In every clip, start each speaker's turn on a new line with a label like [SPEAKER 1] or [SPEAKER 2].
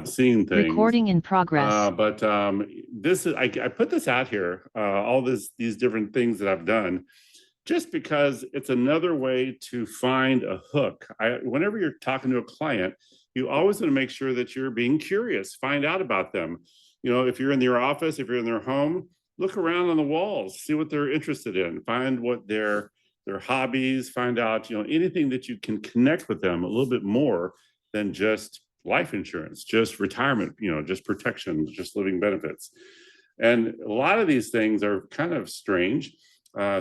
[SPEAKER 1] seen things.
[SPEAKER 2] Recording in progress.
[SPEAKER 1] But this is I put this out here, all these different things that I've done, just because it's another way to find a hook. Whenever you're talking to a client, you always want to make sure that you're being curious, find out about them. You know, if you're in their office, if you're in their home, look around on the walls, see what they're interested in, find what their hobbies, find out, anything that you can connect with them a little bit more than just life insurance, just retirement, just protection, just living benefits. And a lot of these things are kind of strange.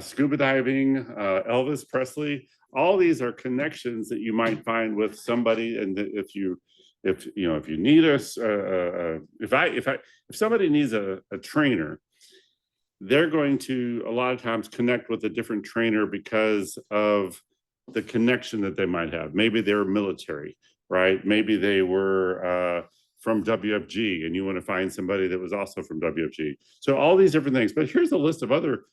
[SPEAKER 1] Scuba diving, Elvis Presley, all these are connections that you might find with somebody. And if you need us, if somebody needs a trainer, they're going to a lot of times connect with a different trainer because of the connection that they might have. Maybe they're military, right? Maybe they were from WFG and you want to find somebody that was also from WFG. So all these different things. But here's a list of other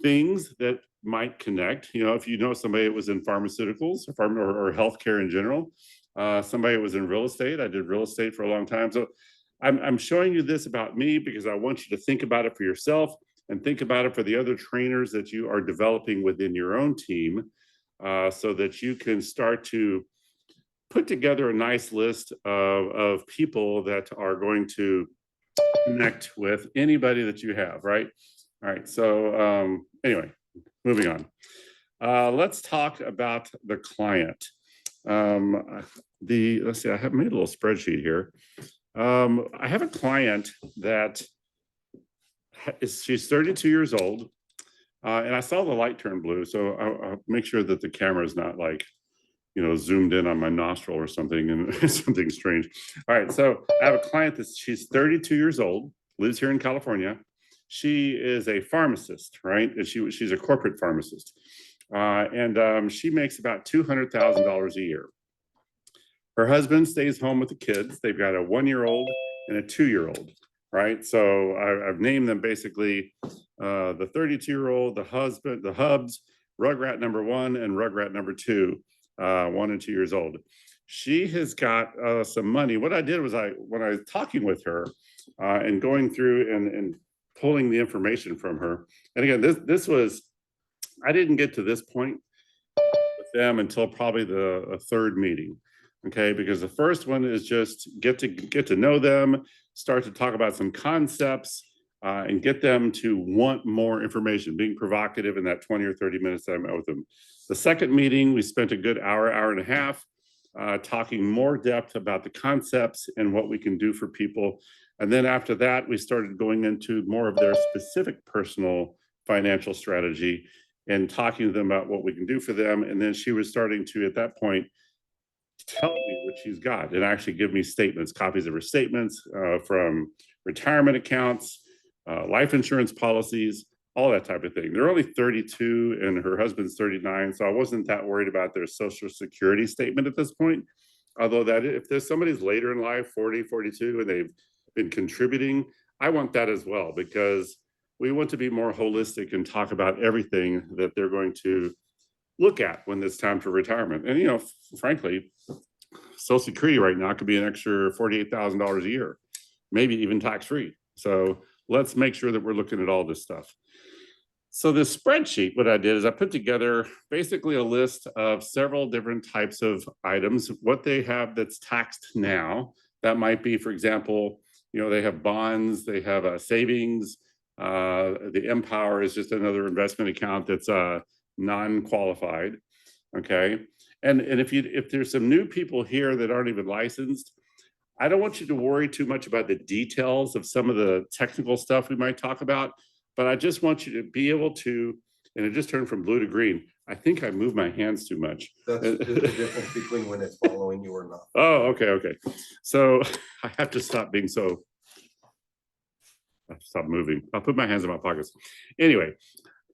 [SPEAKER 1] things that might connect. If you know somebody that was in pharmaceuticals or healthcare in general, somebody that was in real estate. I did real estate for a long time. So I'm showing you this about me because I want you to think about it for yourself and think about it for the other trainers that you are developing within your own team, so that you can start to put together a nice list of people that are going to connect with anybody that you have, right? All right, so anyway, moving on. Let's talk about the client. Let's see, I have made a little spreadsheet here. I have a client that she's 32 years old, and I saw the light turn blue, so I'll make sure that the camera is not like, zoomed in on my nostril or something and something strange. All right, so I have a client that she's 32 years old, lives here in California. She is a pharmacist, right? And she's a corporate pharmacist, and she makes about $200,000 a year. Her husband stays home with the kids. They've got a 1-year-old and a 2-year-old, right? So I've named them basically the 32-year-old, the hubs, Rugrat number 1 and Rugrat number 2, 1 and 2 years old. She has got some money. What I did was when I was talking with her and going through and pulling the information from her, and again, this was, I didn't get to this point with them until probably the third meeting. Okay, because the first one is just get to know them, start to talk about some concepts, and get them to want more information, being provocative in that 20 or 30 minutes that I met with them. The second meeting, we spent a good hour and a half talking more depth about the concepts and what we can do for people. And then after that, we started going into more of their specific personal financial strategy and talking to them about what we can do for them. And then she was starting to, at that point, tell me what she's got and actually give me statements, copies of her statements from retirement accounts, life insurance policies, all that type of thing. They're only 32 and her husband's 39, so I wasn't that worried about their social security statement at this point. Although that if there's somebody's later in life, 40, 42, and they've been contributing, I want that as well, because we want to be more holistic and talk about everything that they're going to look at when it's time for retirement. And frankly, Social Security right now could be an extra $48,000 a year, maybe even tax-free. So let's make sure that we're looking at all this stuff. So this spreadsheet, what I did is I put together basically a list of several different types of items, what they have that's taxed now. That might be, for example, they have bonds, they have savings. The Empower is just another investment account that's non-qualified. Okay. And if there's some new people here that aren't even licensed, I don't want you to worry too much about the details of some of the technical stuff we might talk about, but I just want you to be able to, and it just turned from blue to green. I think I moved my hands too much.
[SPEAKER 3] That's the difference between when it's following you or not.
[SPEAKER 1] Oh, okay. So I have to stop being so, stop moving. I'll put my hands in my pockets. Anyway,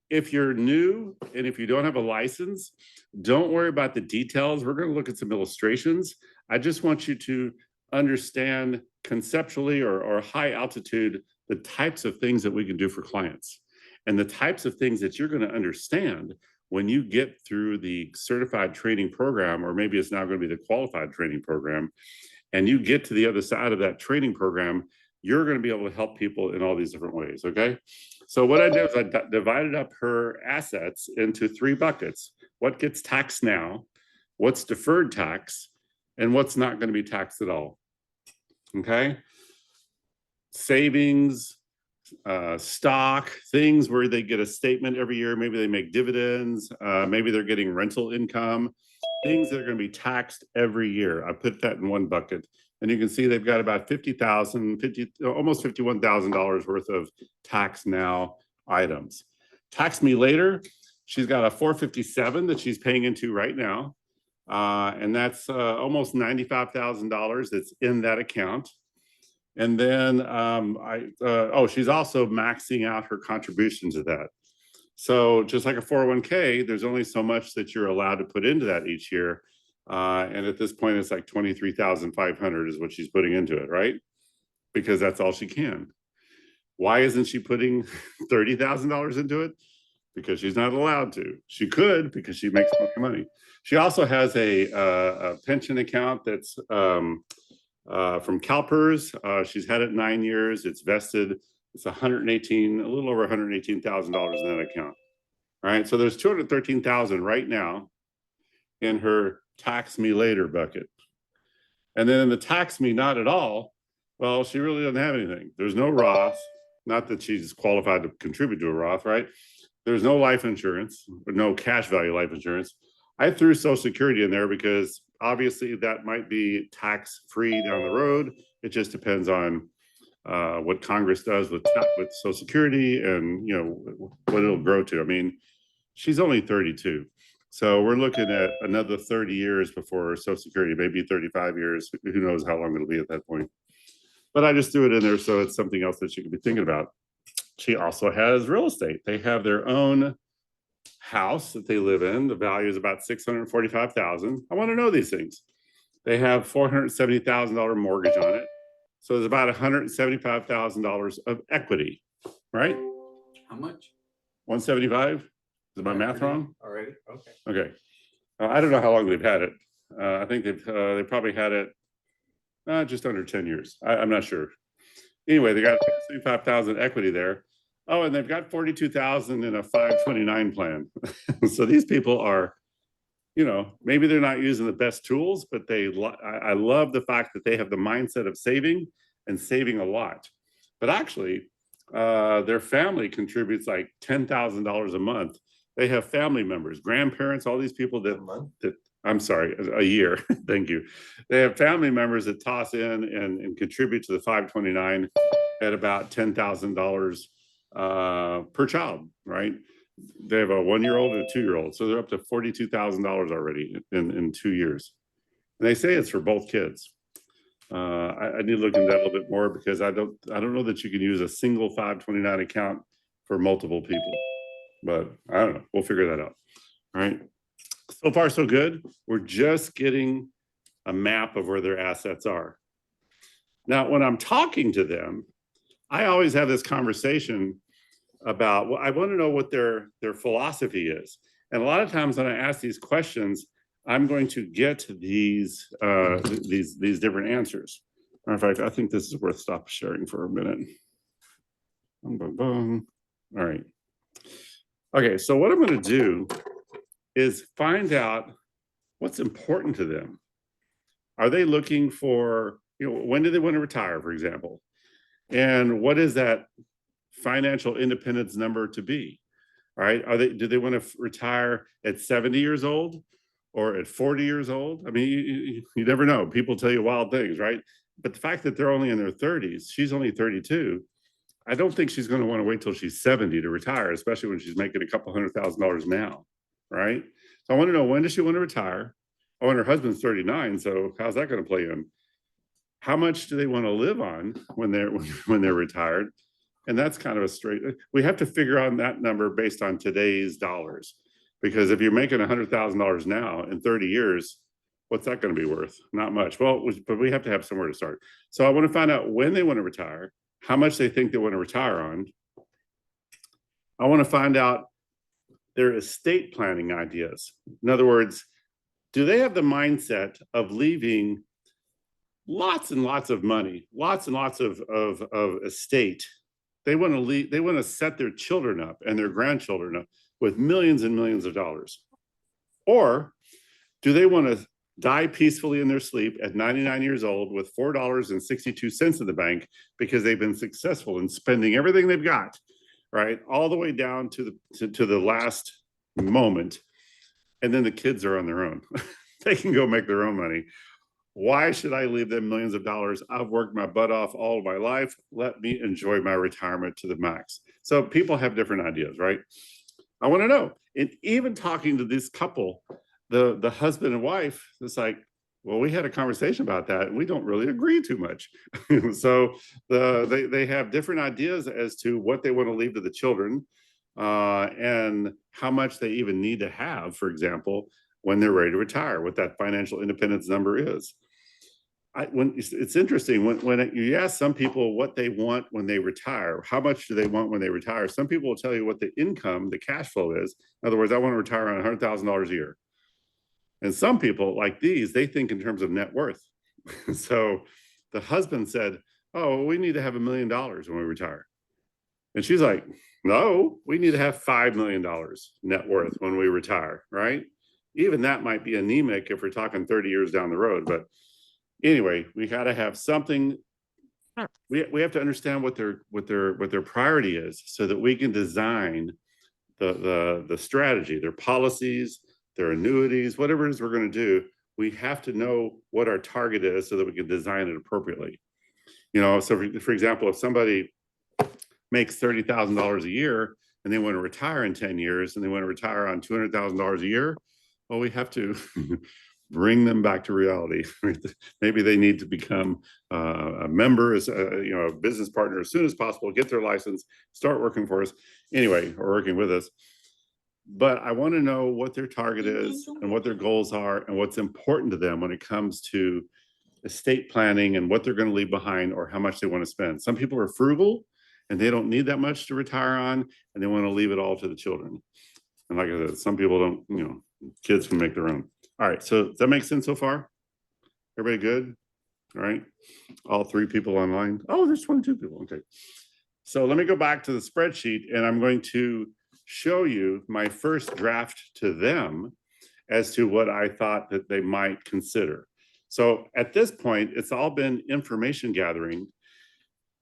[SPEAKER 1] if you're new and if you don't have a license, don't worry about the details. We're going to look at some illustrations. I just want you to understand conceptually or high altitude the types of things that we can do for clients and the types of things that you're going to understand when you get through the certified training program, or maybe it's now going to be the qualified training program. and you get to the other side of that training program, you're going to be able to help people in all these different ways. Okay. So what I did is I divided up her assets into 3 buckets. What gets taxed now, what's deferred tax, and what's not going to be taxed at all. Okay. Savings, stock, things where they get a statement every year. Maybe they make dividends. Maybe they're getting rental income, things that are going to be taxed every year. I put that in one bucket. And you can see they've got about almost $51,000 worth of tax now items. Tax me later, she's got a 457 that she's paying into right now. And that's almost $95,000 that's in that account. And then she's also maxing out her contribution to that. So just like a 401k, there's only so much that you're allowed to put into that each year. And at this point, it's like 23,500 is what she's putting into it, right? Because that's all she can. Why isn't she putting $30,000 into it? Because she's not allowed to. She could, because she makes more money. She also has a pension account that's from CalPERS. She's had it 9 years. It's vested. It's a little over $118,000 in that account. All right. So there's $213,000 right now in her tax me later bucket. And then in the tax me not at all, well, she really doesn't have anything. There's no Roth, not that she's qualified to contribute to a Roth, right? There's no life insurance, or no cash value life insurance. I threw Social Security in there because obviously that might be tax free down the road. It just depends on what Congress does with Social Security and what it'll grow to. I mean, she's only 32. So we're looking at another 30 years before Social Security, maybe 35 years. Who knows how long it'll be at that point. But I just threw it in there so it's something else that she could be thinking about. She also has real estate. They have their own house that they live in. The value is about $645,000. I want to know these things. They have $470,000 mortgage on it. So there's about $175,000 of equity, right?
[SPEAKER 2] How much?
[SPEAKER 1] 175? Is my math wrong?
[SPEAKER 2] Already? Okay.
[SPEAKER 1] Okay. I don't know how long they've had it. I think they probably had it just under 10 years. I'm not sure. Anyway, they got 75,000 equity there. Oh, and they've got 42,000 in a 529 plan. So these people are, maybe they're not using the best tools, but I love the fact that they have the mindset of saving and saving a lot. But actually, their family contributes like $10,000 a month. They have family members, grandparents, all these people that I'm sorry, a year. Thank you. They have family members that toss in and contribute to the 529 at about $10,000 per child, right? They have a 1-year-old and a 2-year-old. So they're up to $42,000 already in 2 years. And they say it's for both kids. I need to look into that a little bit more because I don't know that you can use a single 529 account for multiple people. But I don't know. We'll figure that out. All right. So far, so good. We're just getting a map of where their assets are. Now, when I'm talking to them, I always have this conversation about, well, I want to know what their philosophy is. And a lot of times when I ask these questions, I'm going to get these different answers. Matter of fact, I think this is worth stop sharing for a minute. Boom, boom, boom. All right. Okay, so what I'm going to do is find out what's important to them. Are they looking for, when do they want to retire, for example? And what is that financial independence number to be? All right, do they want to retire at 70 years old or at 40 years old? I mean, you never know. People tell you wild things, right? But the fact that they're only in their 30s, she's only 32. I don't think she's going to want to wait till she's 70 to retire, especially when she's making a couple $100,000 now, right? So I want to know, when does she want to retire? Oh, and her husband's 39, so how's that going to play in? How much do they want to live on when they're retired? And that's kind of we have to figure out that number based on today's dollars. Because if you're making $100,000 now in 30 years, what's that going to be worth? Not much. Well, but we have to have somewhere to start. So I want to find out when they want to retire, how much they think they want to retire on. I want to find out their estate planning ideas. In other words, do they have the mindset of leaving lots and lots of money, lots and lots of estate. They want to leave, they want to set their children up and their grandchildren up with millions and millions of dollars. Or do they want to die peacefully in their sleep at 99 years old with $4.62 in the bank because they've been successful in spending everything they've got, right? All the way down to the last moment. And then the kids are on their own. They can go make their own money. Why should I leave them millions of dollars? I've worked my butt off all of my life. Let me enjoy my retirement to the max. So people have different ideas, right? I want to know. And even talking to this couple, the husband and wife, it's like, well, we had a conversation about that and we don't really agree too much. So they have different ideas as to what they want to leave to the children and how much they even need to have, for example, when they're ready to retire, what that financial independence number is. When it's interesting when you ask some people what they want when they retire, how much do they want when they retire? Some people will tell you what the income, the cash flow is. In other words, I want to retire on $100,000 a year. And some people like these, they think in terms of net worth. So the husband said, oh, we need to have $1 million when we retire. And she's like, no, we need to have $5 million net worth when we retire, right? Even that might be anemic if we're talking 30 years down the road. But anyway, we got to have something. We have to understand what their priority is so that we can design the strategy, their policies, their annuities, whatever it is we're going to do. We have to know what our target is so that we can design it appropriately. You know, so for example, if somebody makes $30,000 a year and they want to retire in 10 years and they want to retire on $200,000 a year, well, we have to bring them back to reality. Maybe they need to become a member, as a business partner as soon as possible, get their license, start working for us anyway, or working with us. But I want to know what their target is and what their goals are and what's important to them when it comes to estate planning and what they're going to leave behind or how much they want to spend. Some people are frugal and they don't need that much to retire on and they want to leave it all to the children. And like I said, some people don't, kids can make their own. All right, so does that make sense so far? Everybody good? All right, all 3 people online. Oh, there's 22 people, okay. So let me go back to the spreadsheet and I'm going to show you my first draft to them as to what I thought that they might consider. So at this point, it's all been information gathering.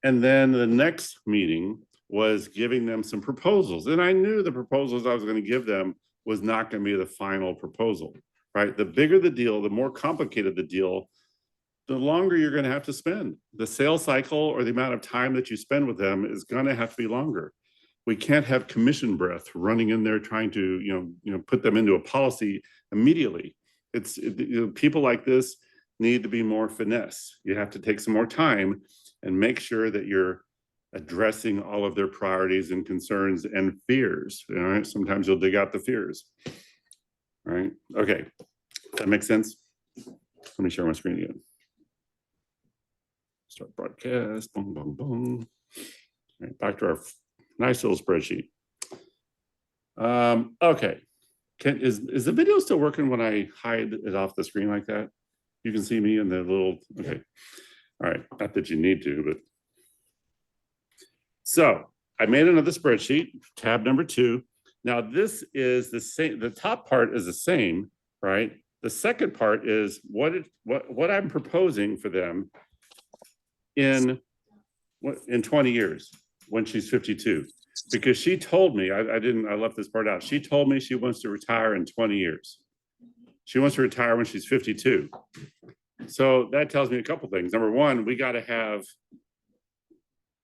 [SPEAKER 1] And then the next meeting was giving them some proposals. And I knew the proposals I was going to give them was not going to be the final proposal, right? The bigger the deal, the more complicated the deal, the longer you're going to have to spend. The sales cycle or the amount of time that you spend with them is going to have to be longer. We can't have commission breath running in there trying to, put them into a policy immediately. People like this need to be more finesse. You have to take some more time and make sure that you're addressing all of their priorities and concerns and fears. All right, sometimes you'll dig out the fears. All right, okay, that makes sense. Let me share my screen again. Start broadcast, boom, boom, boom. All right, back to our nice little spreadsheet. Okay, is the video still working when I hide it off the screen like that? You can see me in the little, okay. All right, not that you need to, but. So I made another spreadsheet, tab number 2. Now this is the same, the top part is the same, right? The second part is what I'm proposing for them in 20 years when she's 52. Because she told me, I left this part out. She told me she wants to retire in 20 years. She wants to retire when she's 52. So that tells me a couple things. Number one, we got to have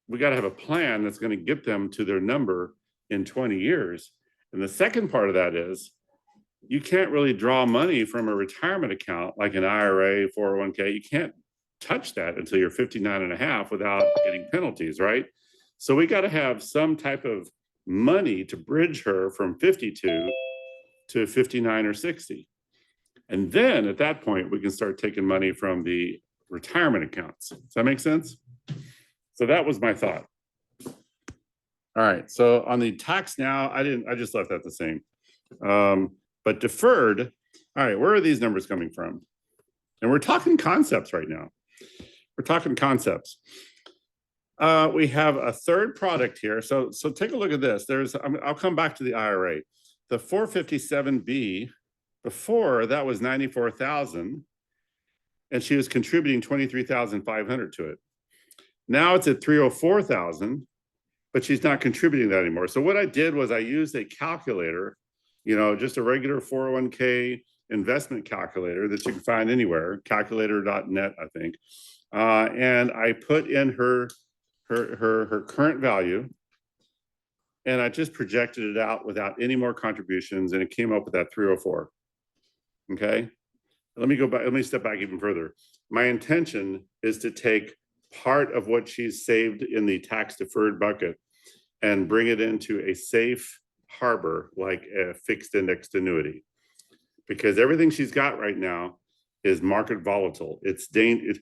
[SPEAKER 1] a plan that's going to get them to their number in 20 years. And the second part of that is you can't really draw money from a retirement account like an IRA, 401k. You can't touch that until you're 59 and a half without getting penalties, right? So we got to have some type of money to bridge her from 52 to 59 or 60. And then at that point, we can start taking money from the retirement accounts. Does that make sense? So that was my thought. All right, so on the tax now, I just left that the same. But deferred, all right, where are these numbers coming from? And we're talking concepts right now. We're talking concepts. We have a third product here. So take a look at this. I'll come back to the IRA. The 457B, before that was 94,000, and she was contributing 23,500 to it. Now it's at 304,000, but she's not contributing that anymore. So what I did was I used a calculator, just a regular 401k investment calculator that you can find anywhere, calculator.net, I think. And I put in her current value, and I just projected it out without any more contributions, and it came up with that 304. Okay, let me go back. Let me step back even further. My intention is to take part of what she's saved in the tax deferred bucket and bring it into a safe harbor, like a fixed indexed annuity, because everything she's got right now is market volatile. It's danger.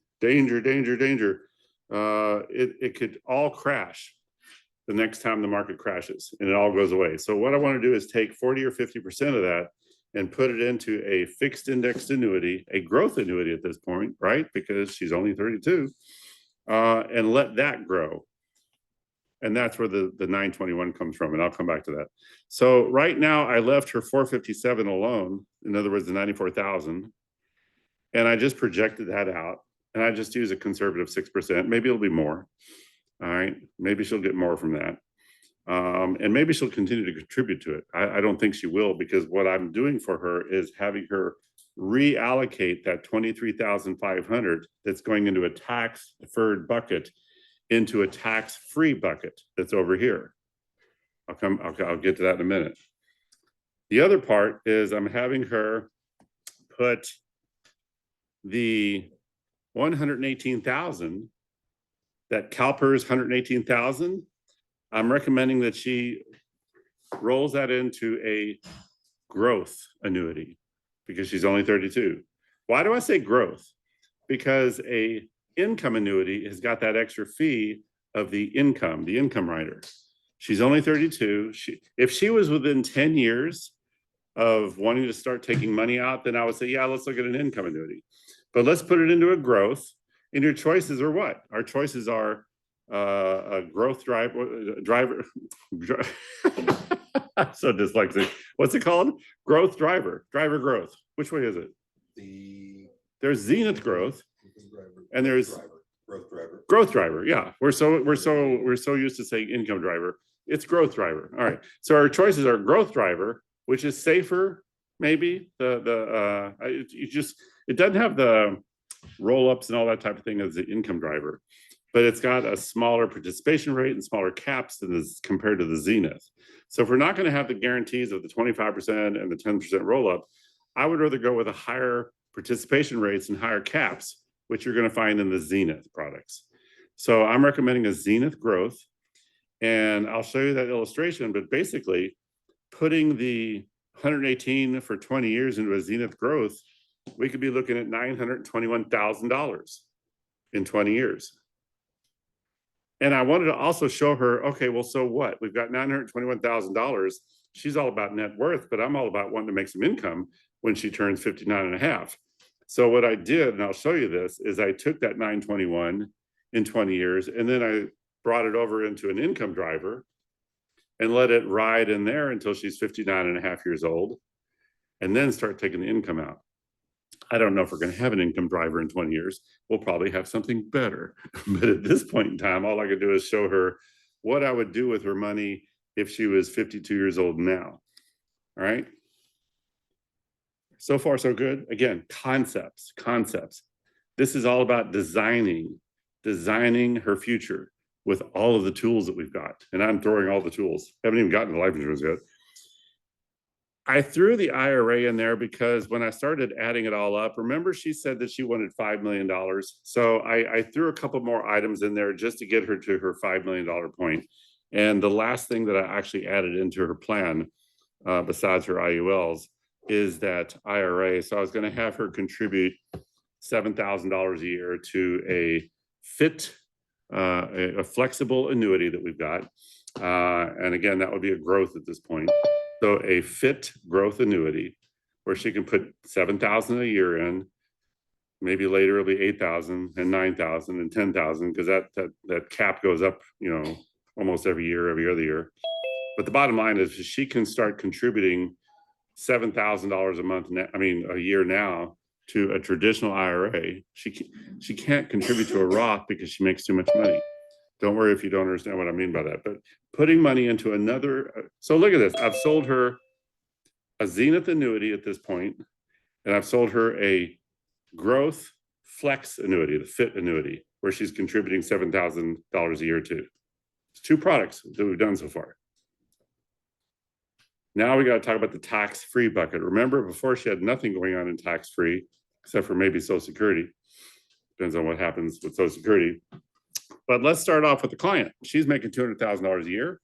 [SPEAKER 1] It could all crash the next time the market crashes, and it all goes away. So what I want to do is take 40 or 50% of that and put it into a fixed indexed annuity, a growth annuity at this point, right? Because she's only 32, and let that grow. And that's where the 921 comes from, and I'll come back to that. So right now I left her 457 alone, in other words, the 94,000, and I just projected that out, and I just use a conservative 6%. Maybe it'll be more. All right, maybe she'll get more from that. And maybe she'll continue to contribute to it. I don't think she will, because what I'm doing for her is having her reallocate that 23,500 that's going into a tax deferred bucket into a tax-free bucket that's over here. I'll get to that in a minute. The other part is I'm having her put the 118,000, that CalPERS 118,000, I'm recommending that she rolls that into a growth annuity, because she's only 32. Why do I say growth? Because a income annuity has got that extra fee of the income rider. She's only 32. If she was within 10 years of wanting to start taking money out, then I would say, yeah, let's look at an income annuity. But let's put it into a growth. And your choices are what? Our choices are a growth driver. I'm so dyslexic. What's it called? Growth driver growth. Which way is it? There's Zenith growth, and there's growth driver. Yeah, we're so used to saying income driver. It's growth driver. All right. So our choices are growth driver, which is safer. Maybe it doesn't have the roll-ups and all that type of thing as the income driver, but it's got a smaller participation rate and smaller caps than this compared to the Zenith. So if we're not going to have the guarantees of the 25% and the 10% roll-up, I would rather go with a higher participation rates and higher caps, which you're going to find in the Zenith products. So I'm recommending a Zenith growth, and I'll show you that illustration, but basically putting the 118 for 20 years into a Zenith growth, we could be looking at $921,000 in 20 years. And I wanted to also show her, okay, well, so what? We've got $921,000. She's all about net worth, but I'm all about wanting to make some income when she turns 59 and a half. So what I did, and I'll show you this, is I took that 921 in 20 years, and then I brought it over into an income driver and let it ride in there until she's 59 and a half years old, and then start taking the income out. I don't know if we're going to have an income driver in 20 years. We'll probably have something better. But at this point in time, all I could do is show her what I would do with her money if she was 52 years old now. All right. So far, so good. Again, concepts. This is all about designing her future with all of the tools that we've got. And I'm throwing all the tools. Haven't even gotten to life insurance yet. I threw the IRA in there because when I started adding it all up, remember she said that she wanted $5 million. So I threw a couple more items in there just to get her to her $5 million point. And the last thing that I actually added into her plan, besides her IULs, is that IRA. So I was going to have her contribute $7,000 a year to a flexible annuity that we've got. And again, that would be a growth at this point. So a fit growth annuity where she can put $7,000 a year in, maybe later it'll be 8,000 and 9,000 and 10,000 because that cap goes up, almost every other year. But the bottom line is she can start contributing $7,000 a month, a year now to a traditional IRA. She can't contribute to a Roth because she makes too much money. Don't worry if you don't understand what I mean by that. But putting money into another, so look at this. I've sold her a Zenith annuity at this point, and I've sold her a growth flex annuity, the FIT annuity, where she's contributing $7,000 a year to. It's two products that we've done so far. Now we got to talk about the tax-free bucket. Remember, before she had nothing going on in tax-free, except for maybe Social Security. Depends on what happens with Social Security. But let's start off with the client. She's making $200,000 a year.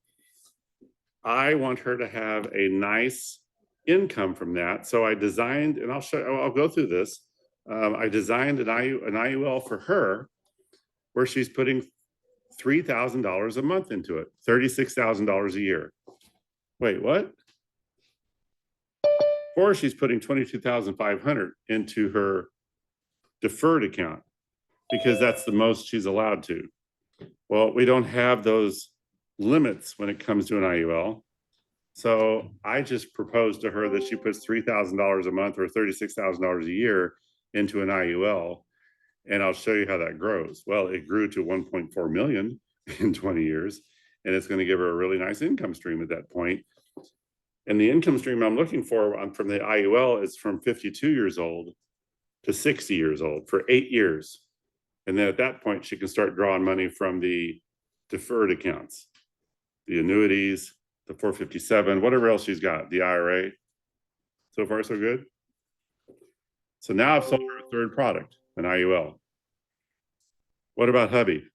[SPEAKER 1] I want her to have a nice income from that. So I designed, and I'll go through this. I designed an IUL for her where she's putting $3,000 a month into it, $36,000 a year. Wait, what? Or she's putting $22,500 into her deferred account because that's the most she's allowed to. Well, we don't have those limits when it comes to an IUL. So I just proposed to her that she puts $3,000 a month or $36,000 a year into an IUL, and I'll show you how that grows. Well, it grew to 1.4 million in 20 years, and it's going to give her a really nice income stream at that point. And the income stream I'm looking for from the IUL is from 52 years old to 60 years old for 8 years. And then at that point, she can start drawing money from the deferred accounts, the annuities, the 457, whatever else she's got, the IRA. So far, so good. So now I've sold her a third product, an IUL. What about hubby?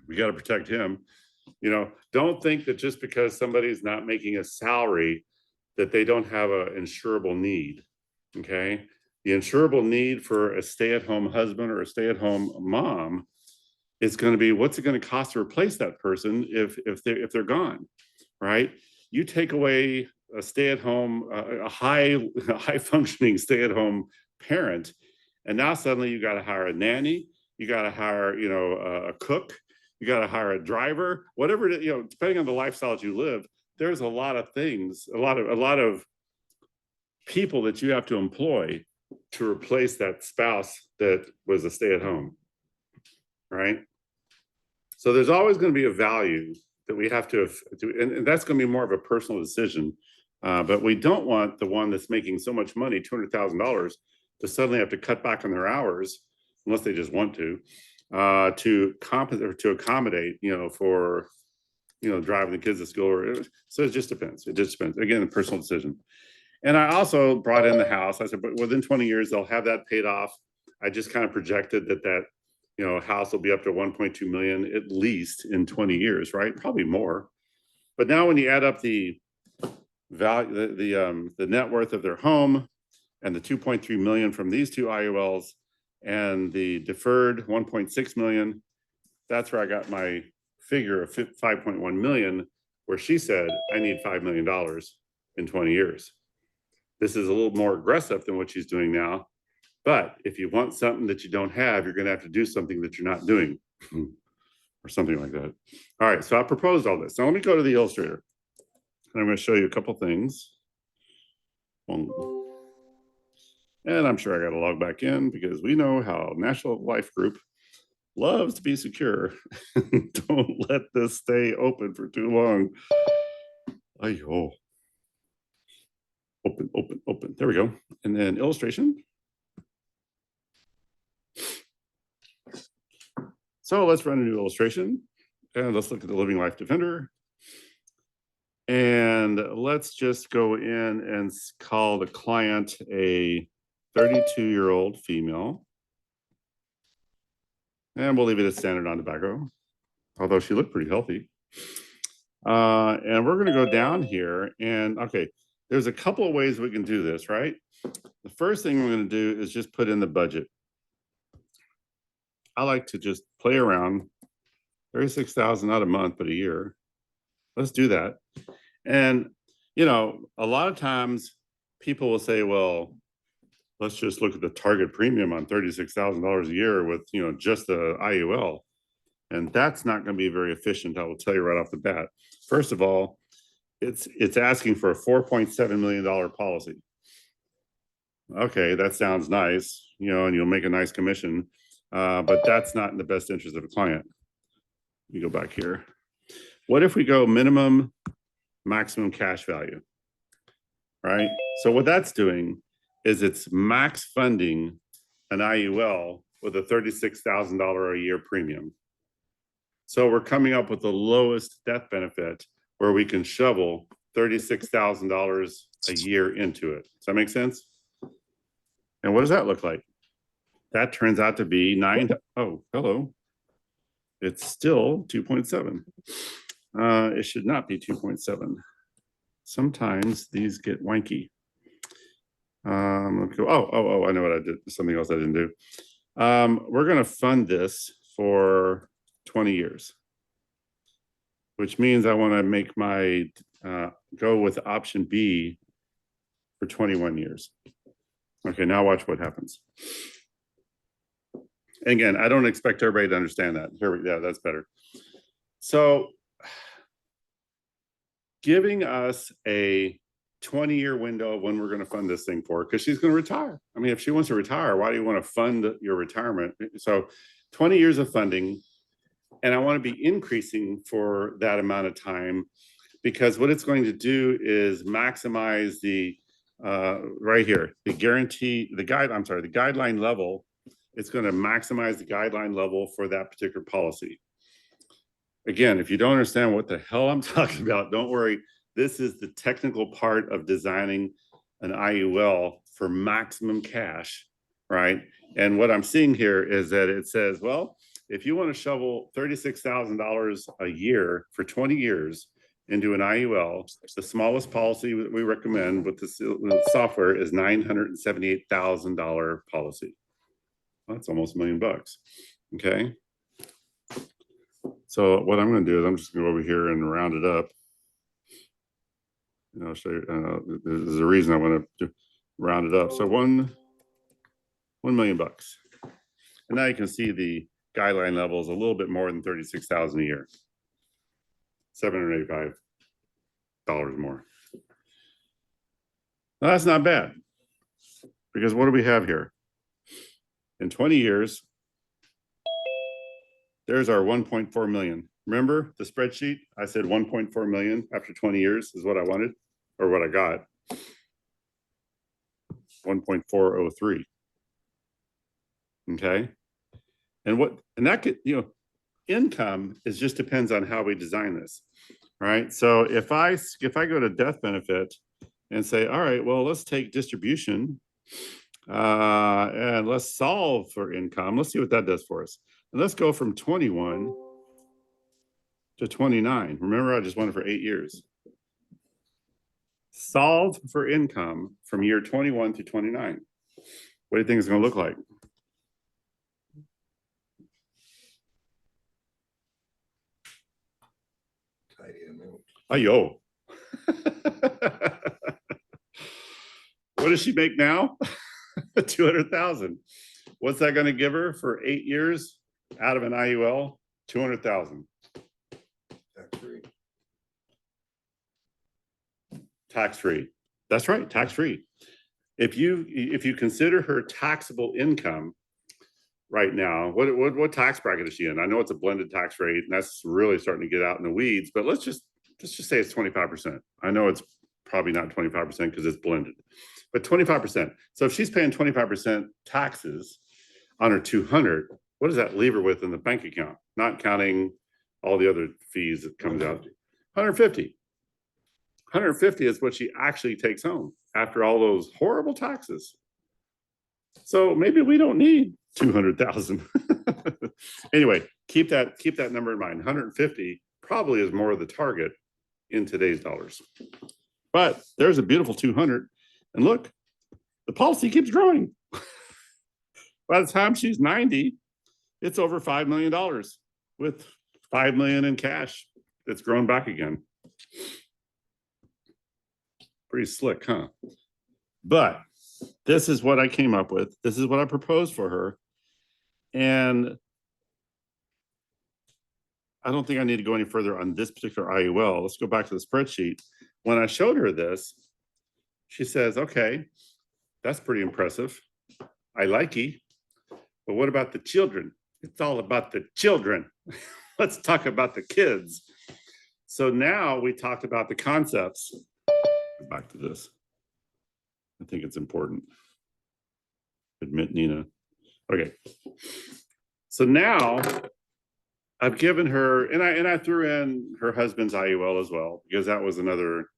[SPEAKER 1] We got to protect him. Don't think that just because somebody's not making a salary that they don't have an insurable need, okay? The insurable need for a stay-at-home husband or a stay-at-home mom is going to be, what's it going to cost to replace that person if they're gone, right? You take away a stay-at-home, a high functioning stay-at-home parent, and now suddenly you got to hire a nanny, you got to hire, a cook, you got to hire a driver, whatever it is, depending on the lifestyle that you live. There's a lot of things, a lot of people that you have to employ to replace that spouse that was a stay-at-home, right? So there's always going to be a value that we have to, and that's going to be more of a personal decision. But we don't want the one that's making so much money, $200,000, to suddenly have to cut back on their hours, unless they just want to compensate or to accommodate, for driving the kids to school. So it just depends. Again, a personal decision. And I also brought in the house. I said, but within 20 years, they'll have that paid off. I just kind of projected that house will be up to 1.2 million at least in 20 years, right? Probably more. But now when you add up the value, the net worth of their home and the 2.3 million from these two IULs and the deferred 1.6 million, that's where I got my figure of 5.1 million, where she said, I need $5 million in 20 years. This is a little more aggressive than what she's doing now. But if you want something that you don't have, you're going to have to do something that you're not doing or something like that. All right, so I proposed all this. Now let me go to the illustrator. And I'm going to show you a couple things. And I'm sure I got to log back in because we know how National Life Group loves to be secure. Don't let this stay open for too long. Ayo. Open. There we go. And then illustration. So let's run a new illustration. And let's look at the Living Life Defender. And let's just go in and call the client a 32-year-old female. And we'll leave it as standard on tobacco, although she looked pretty healthy. And we're going to go down here. And okay, there's a couple of ways we can do this, right? The first thing we're going to do is just put in the budget. I like to just play around. 36,000, not a month, but a year. Let's do that. And, a lot of times people will say, well, let's just look at the target premium on $36,000 a year with, just the IUL. And that's not going to be very efficient. I will tell you right off the bat. First of all, it's asking for a $4.7 million policy. Okay, that sounds nice, and you'll make a nice commission, but that's not in the best interest of the client. You go back here. What if we go minimum, maximum cash value? Right? So what that's doing is it's max funding an IUL with a $36,000 a year premium. So we're coming up with the lowest death benefit where we can shovel $36,000 a year into it. Does that make sense? And what does that look like? That turns out to be oh, hello. It's still 2.7. It should not be 2.7. Sometimes these get wanky. I know what I did. Something else I didn't do. We're going to fund this for 20 years, which means I want to make my go with option B for 21 years. Okay, now watch what happens. Again, I don't expect everybody to understand that. Yeah, that's better. So giving us a 20-year window of when we're going to fund this thing for, because she's going to retire. I mean, if she wants to retire, why do you want to fund your retirement? So 20 years of funding, and I want to be increasing for that amount of time, because what it's going to do is maximize the right here, the guideline level. It's going to maximize the guideline level for that particular policy. Again, if you don't understand what the hell I'm talking about, don't worry. This is the technical part of designing an IUL for maximum cash, right? And what I'm seeing here is that it says, well, if you want to shovel $36,000 a year for 20 years into an IUL, the smallest policy that we recommend with the software is $978,000 policy. That's almost $1 million bucks. Okay. So what I'm going to do is I'm just going to go over here and round it up. And I'll show you. There's a reason I want to round it up. So $1 million bucks. And now you can see the guideline level is a little bit more than $36,000 a year. $785 more. Now, that's not bad, because what do we have here? In 20 years, there's our 1.4 million. Remember the spreadsheet? I said 1.4 million after 20 years is what I wanted, or what I got. 1.403. Okay. And that could, income is just depends on how we design this. All right. So if I go to death benefit and say, all right, well, let's take distribution and let's solve for income. Let's see what that does for us. And let's go from 21 to 29. Remember, I just wanted for 8 years. Solve for income from year 21 to 29. What do you think it's going to look like? Ayo. What does she make now? 200,000. What's that going to give her for 8 years out of an IUL? 200,000.
[SPEAKER 3] Tax-free.
[SPEAKER 1] Tax-free. That's right, tax-free. If you consider her taxable income right now, what tax bracket is she in? I know it's a blended tax rate, and that's really starting to get out in the weeds, but let's just say it's 25%. I know it's probably not 25% because it's blended, but 25%. So if she's paying 25% taxes on her 200, what does that leave her with in the bank account? Not counting all the other fees that comes out. 150. 150 is what she actually takes home after all those horrible taxes. So maybe we don't need 200,000. Anyway, keep that number in mind. 150 probably is more of the target in today's dollars. But there's a beautiful 200, and look, the policy keeps growing. By the time she's 90, it's over $5 million with $5 million in cash that's grown back again. Pretty slick, huh? But this is what I came up with. This is what I proposed for her. And I don't think I need to go any further on this particular IUL. Let's go back to the spreadsheet. When I showed her this, she says, okay, that's pretty impressive. I like it. But what about the children? It's all about the children. Let's talk about the kids. So now we talked about the concepts. Back to this. I think it's important. Admit Nina. Okay. So now I've given her, and I threw in her husband's IUL as well, because that was another,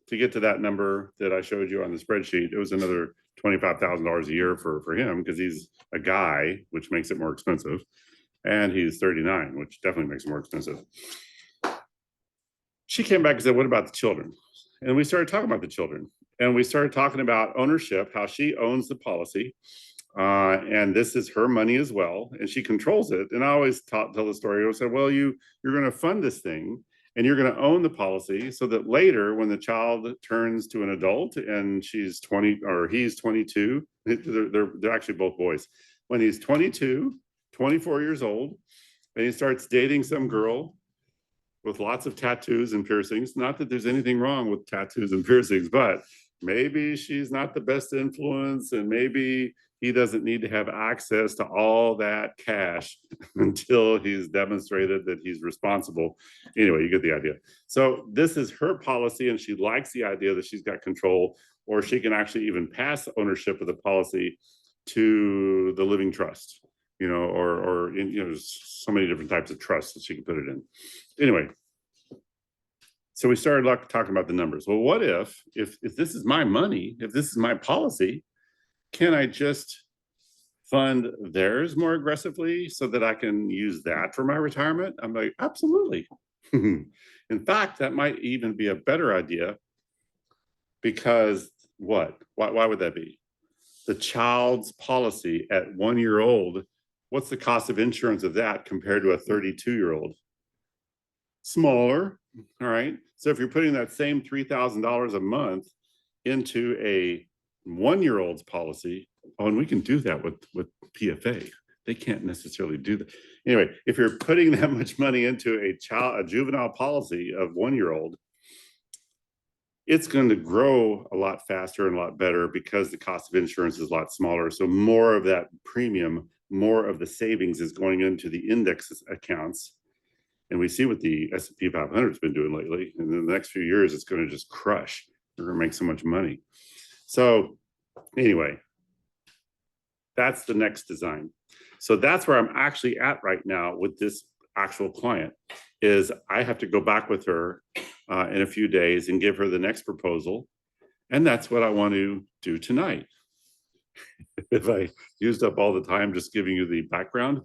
[SPEAKER 1] to get to that number that I showed you on the spreadsheet, it was another $25,000 a year for him, because he's a guy, which makes it more expensive. And he's 39, which definitely makes it more expensive. She came back and said, what about the children? And we started talking about the children. And we started talking about ownership, how she owns the policy. And this is her money as well, and she controls it. And I always tell the story. I said, well, you're going to fund this thing, and you're going to own the policy, so that later, when the child turns to an adult and she's 20 or he's 22, they're actually both boys. When he's 22, 24 years old, and he starts dating some girl with lots of tattoos and piercings. Not that there's anything wrong with tattoos and piercings, but maybe she's not the best influence, and maybe he doesn't need to have access to all that cash until he's demonstrated that he's responsible. Anyway, you get the idea. So this is her policy, and she likes the idea that she's got control, or she can actually even pass ownership of the policy to the living trust, or there's so many different types of trusts that she can put it in. Anyway, so we started talking about the numbers. Well, what if this is my money, if this is my policy, can I just fund theirs more aggressively so that I can use that for my retirement? I'm like, absolutely. In fact, that might even be a better idea, because why would that be? The child's policy at 1 year old, what's the cost of insurance of that compared to a 32-year-old? Smaller, all right? So if you're putting that same $3,000 a month into a 1-year-old's policy, and we can do that with PFA. They can't necessarily do that. Anyway, if you're putting that much money into a juvenile policy of 1-year-old, it's going to grow a lot faster and a lot better, because the cost of insurance is a lot smaller. So more of that premium, more of the savings is going into the index accounts. And we see what the S&P 500 has been doing lately. And in the next few years, it's going to just crush. We're going to make so much money. So anyway, that's the next design. So that's where I'm actually at right now with this actual client, is I have to go back with her in a few days and give her the next proposal. And that's what I want to do tonight. If I used up all the time just giving you the background,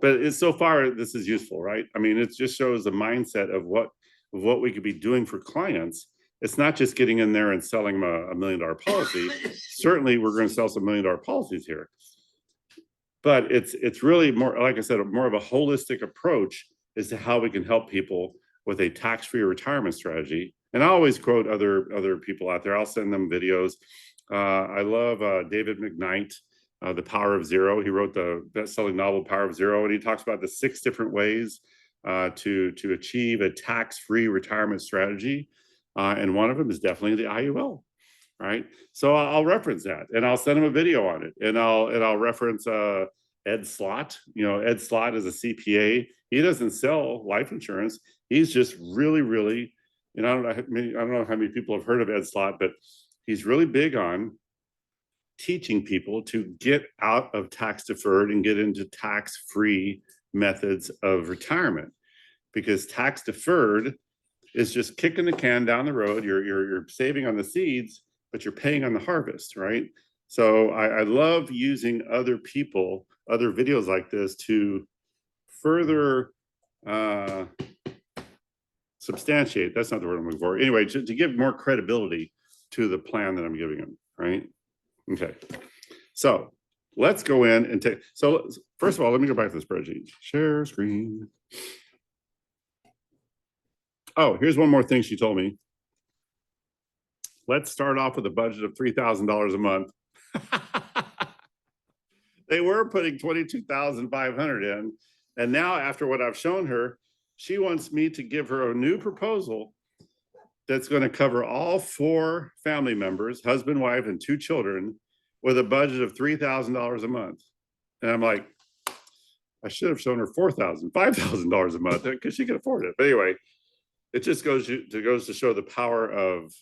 [SPEAKER 1] but it's, so far this is useful, right? I mean, it just shows the mindset of what we could be doing for clients. It's not just getting in there and selling them a $1 million policy. Certainly we're going to sell some $1 million policies here, but it's really more, like I said, more of a holistic approach as to how we can help people with a tax-free retirement strategy. And I always quote other people out there. I'll send them videos. I love David McKnight, The Power of Zero. He wrote the best-selling novel Power of Zero, and he talks about the 6 different ways to achieve a tax-free retirement strategy. And one of them is definitely the IUL, right? So I'll reference that, and I'll send him a video on it, and I'll reference Ed Slott. Ed Slott is a CPA. He doesn't sell life insurance. He's just really, I don't know how many people have heard of Ed Slott, but he's really big on teaching people to get out of tax deferred and get into tax-free methods of retirement, because tax deferred is just kicking the can down the road. You're saving on the seeds, but you're paying on the harvest, right? So I love using other videos like this to further substantiate, that's not the word I'm looking for. Anyway, to give more credibility to the plan that I'm giving them, right? Okay, so let's go in and take, so first of all, let me go back to the spreadsheet. Share screen. Oh, here's one more thing she told me. Let's start off with a budget of $3,000 a month. they were putting 22,500 in. And now after what I've shown her, she wants me to give her a new proposal that's going to cover all 4 family members, husband, wife, and 2 children, with a budget of $3,000 a month. And I'm like, I should have shown her $4,000, $5,000 a month because she can afford it. But anyway, it just goes to show the power of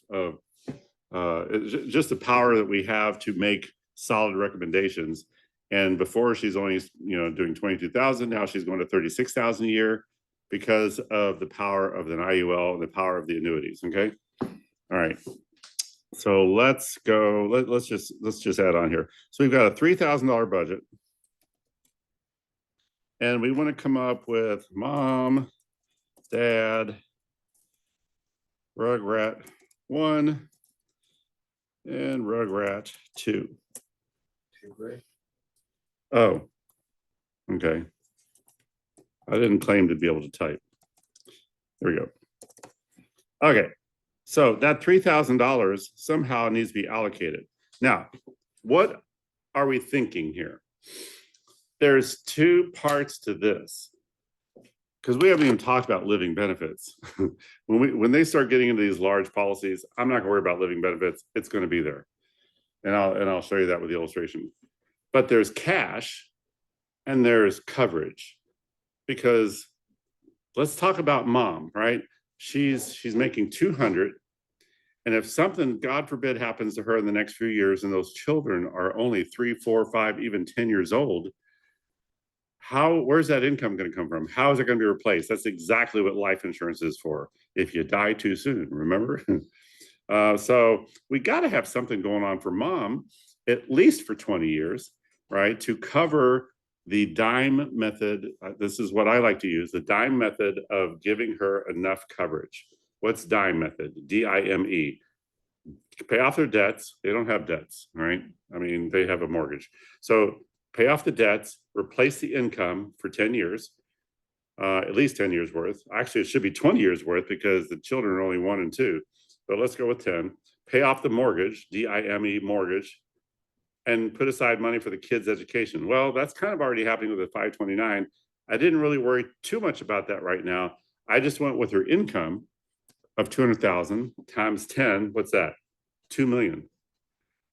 [SPEAKER 1] just the power that we have to make solid recommendations. And before, she's only doing 22,000. Now she's going to 36,000 a year because of the power of an IUL and the power of the annuities. Okay. All right. So let's go. Let's just add on here. So we've got a $3,000 budget, and we want to come up with mom, dad, Rugrat 1, and Rugrat 2. Oh, okay. I didn't claim to be able to type. There we go. Okay, so that $3,000 somehow needs to be allocated. Now, what are we thinking here? There's 2 parts to this, because we haven't even talked about living benefits. When they start getting into these large policies, I'm not gonna worry about living benefits. It's gonna be there. And I'll show you that with the illustration. But there's cash and there's coverage, because let's talk about mom, right? She's making 200. And if something, God forbid, happens to her in the next few years, and those children are only 3, 4, 5, even 10 years old, where's that income going to come from? How is it going to be replaced? That's exactly what life insurance is for. If you die too soon, remember? So we got to have something going on for mom, at least for 20 years, right? To cover the dime method. This is what I like to use, the dime method of giving her enough coverage. What's dime method? DIME. Pay off their debts. They don't have debts, right? I mean, they have a mortgage. So pay off the debts, replace the income for 10 years, at least 10 years worth. Actually, it should be 20 years worth because the children are only 1 and 2, but let's go with 10. Pay off the mortgage, DIME mortgage, and put aside money for the kids' education. Well, that's kind of already happening with the 529. I didn't really worry too much about that right now. I just went with her income of 200,000 times 10. What's that? 2 million.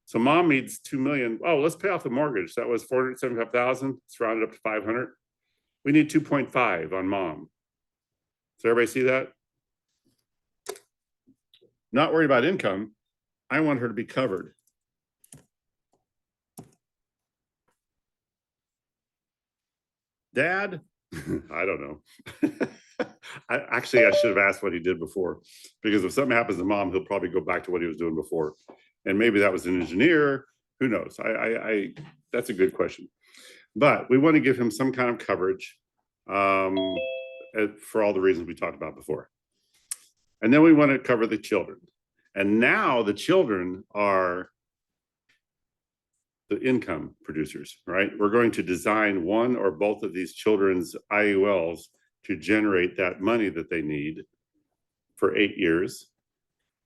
[SPEAKER 1] So mom needs 2 million. Oh, let's pay off the mortgage. That was 475,000. Let's round it up to 500. We need 2.5 on mom. Does everybody see that? Not worried about income. I want her to be covered. Dad, I don't know. I should have asked what he did before, because if something happens to mom, he'll probably go back to what he was doing before. And maybe that was an engineer. Who knows? That's a good question. But we want to give him some kind of coverage for all the reasons we talked about before. And then we want to cover the children. And now the children are the income producers, right? We're going to design one or both of these children's IULs to generate that money that they need for 8 years.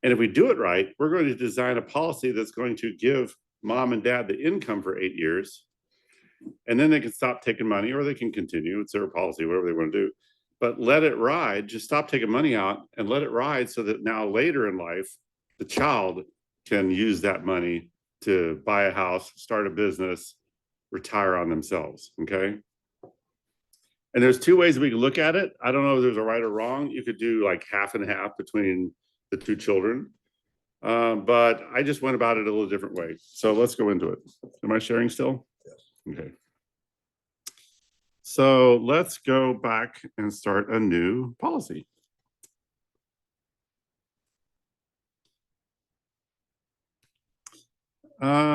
[SPEAKER 1] And if we do it right, we're going to design a policy that's going to give mom and dad the income for 8 years. And then they can stop taking money, or they can continue. It's their policy, whatever they want to do. But let it ride. Just stop taking money out and let it ride, so that now later in life, the child can use that money to buy a house, start a business, retire on themselves, okay? And there's 2 ways we can look at it. I don't know if there's a right or wrong. You could do like half and half between the 2 children. But I just went about it a little different way. So let's go into it. Am I sharing still?
[SPEAKER 3] Yes.
[SPEAKER 1] Okay. So let's go back and start a new policy.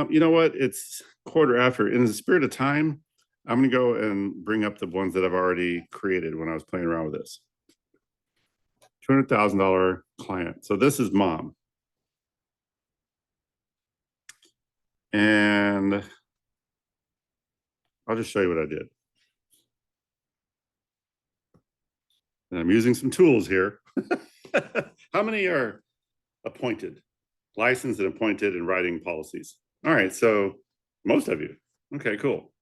[SPEAKER 1] You know what? It's 1/4 In the spirit of time, I'm going to go and bring up the ones that I've already created when I was playing around with this. $200,000 client. So this is mom. And I'll just show you what I did. And I'm using some tools here. How many are appointed, licensed and appointed in writing policies? All right, so most of you. Okay, cool.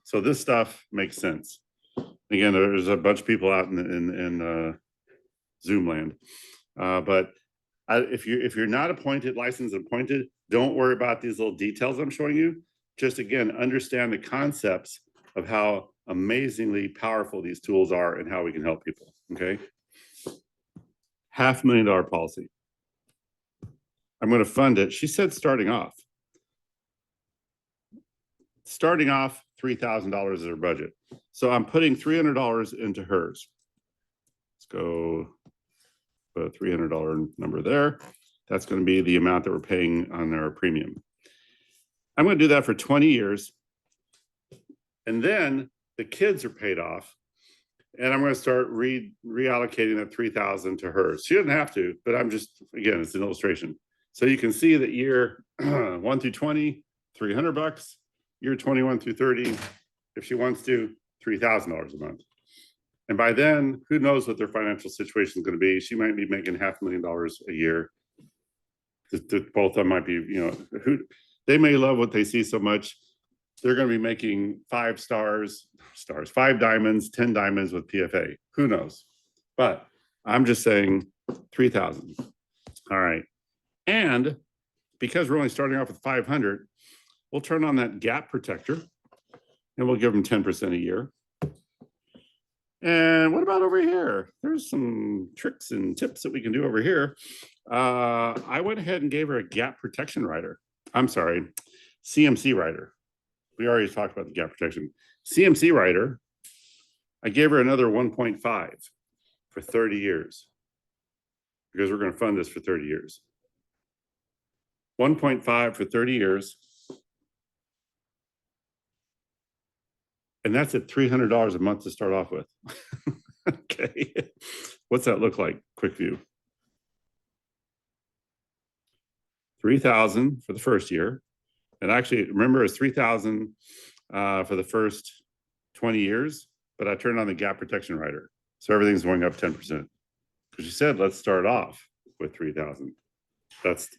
[SPEAKER 1] So this stuff makes sense. Again, there's a bunch of people out in Zoom land. But if you're not appointed, licensed, appointed, don't worry about these little details I'm showing you. Just again, understand the concepts of how amazingly powerful these tools are and how we can help people. Okay. $500,000 policy. I'm going to fund it. She said starting off, $3,000 is her budget. So I'm putting $300 into hers. Let's go put a $300 number there. That's going to be the amount that we're paying on our premium. I'm going to do that for 20 years. And then the kids are paid off. And I'm going to start reallocating that $3,000 to her. She doesn't have to, but I'm just, again, it's an illustration. So you can see that year 1 through 20, $300. Year 21 through 30, if she wants to, $3,000 a month. And by then, who knows what their financial situation is going to be? She might be making $500,000 a year. Both of them might be, they may love what they see so much. They're going to be making 5 diamonds, 10 diamonds with PFA. Who knows? But I'm just saying 3,000. All right. And because we're only starting off with 500, we'll turn on that gap protector and we'll give them 10% a year. And what about over here? There's some tricks and tips that we can do over here. I went ahead and gave her a gap protection rider. I'm sorry, CMC rider. We already talked about the gap protection. CMC rider, I gave her another 1.5 for 30 years because we're going to fund this for 30 years. 1.5 for 30 years. And that's at $300 a month to start off with. Okay. What's that look like? Quick view. 3,000 for the first year. And actually, remember, it's 3,000 for the first 20 years, but I turned on the gap protection rider. So everything's going up 10%. Because she said, let's start off with 3,000. That's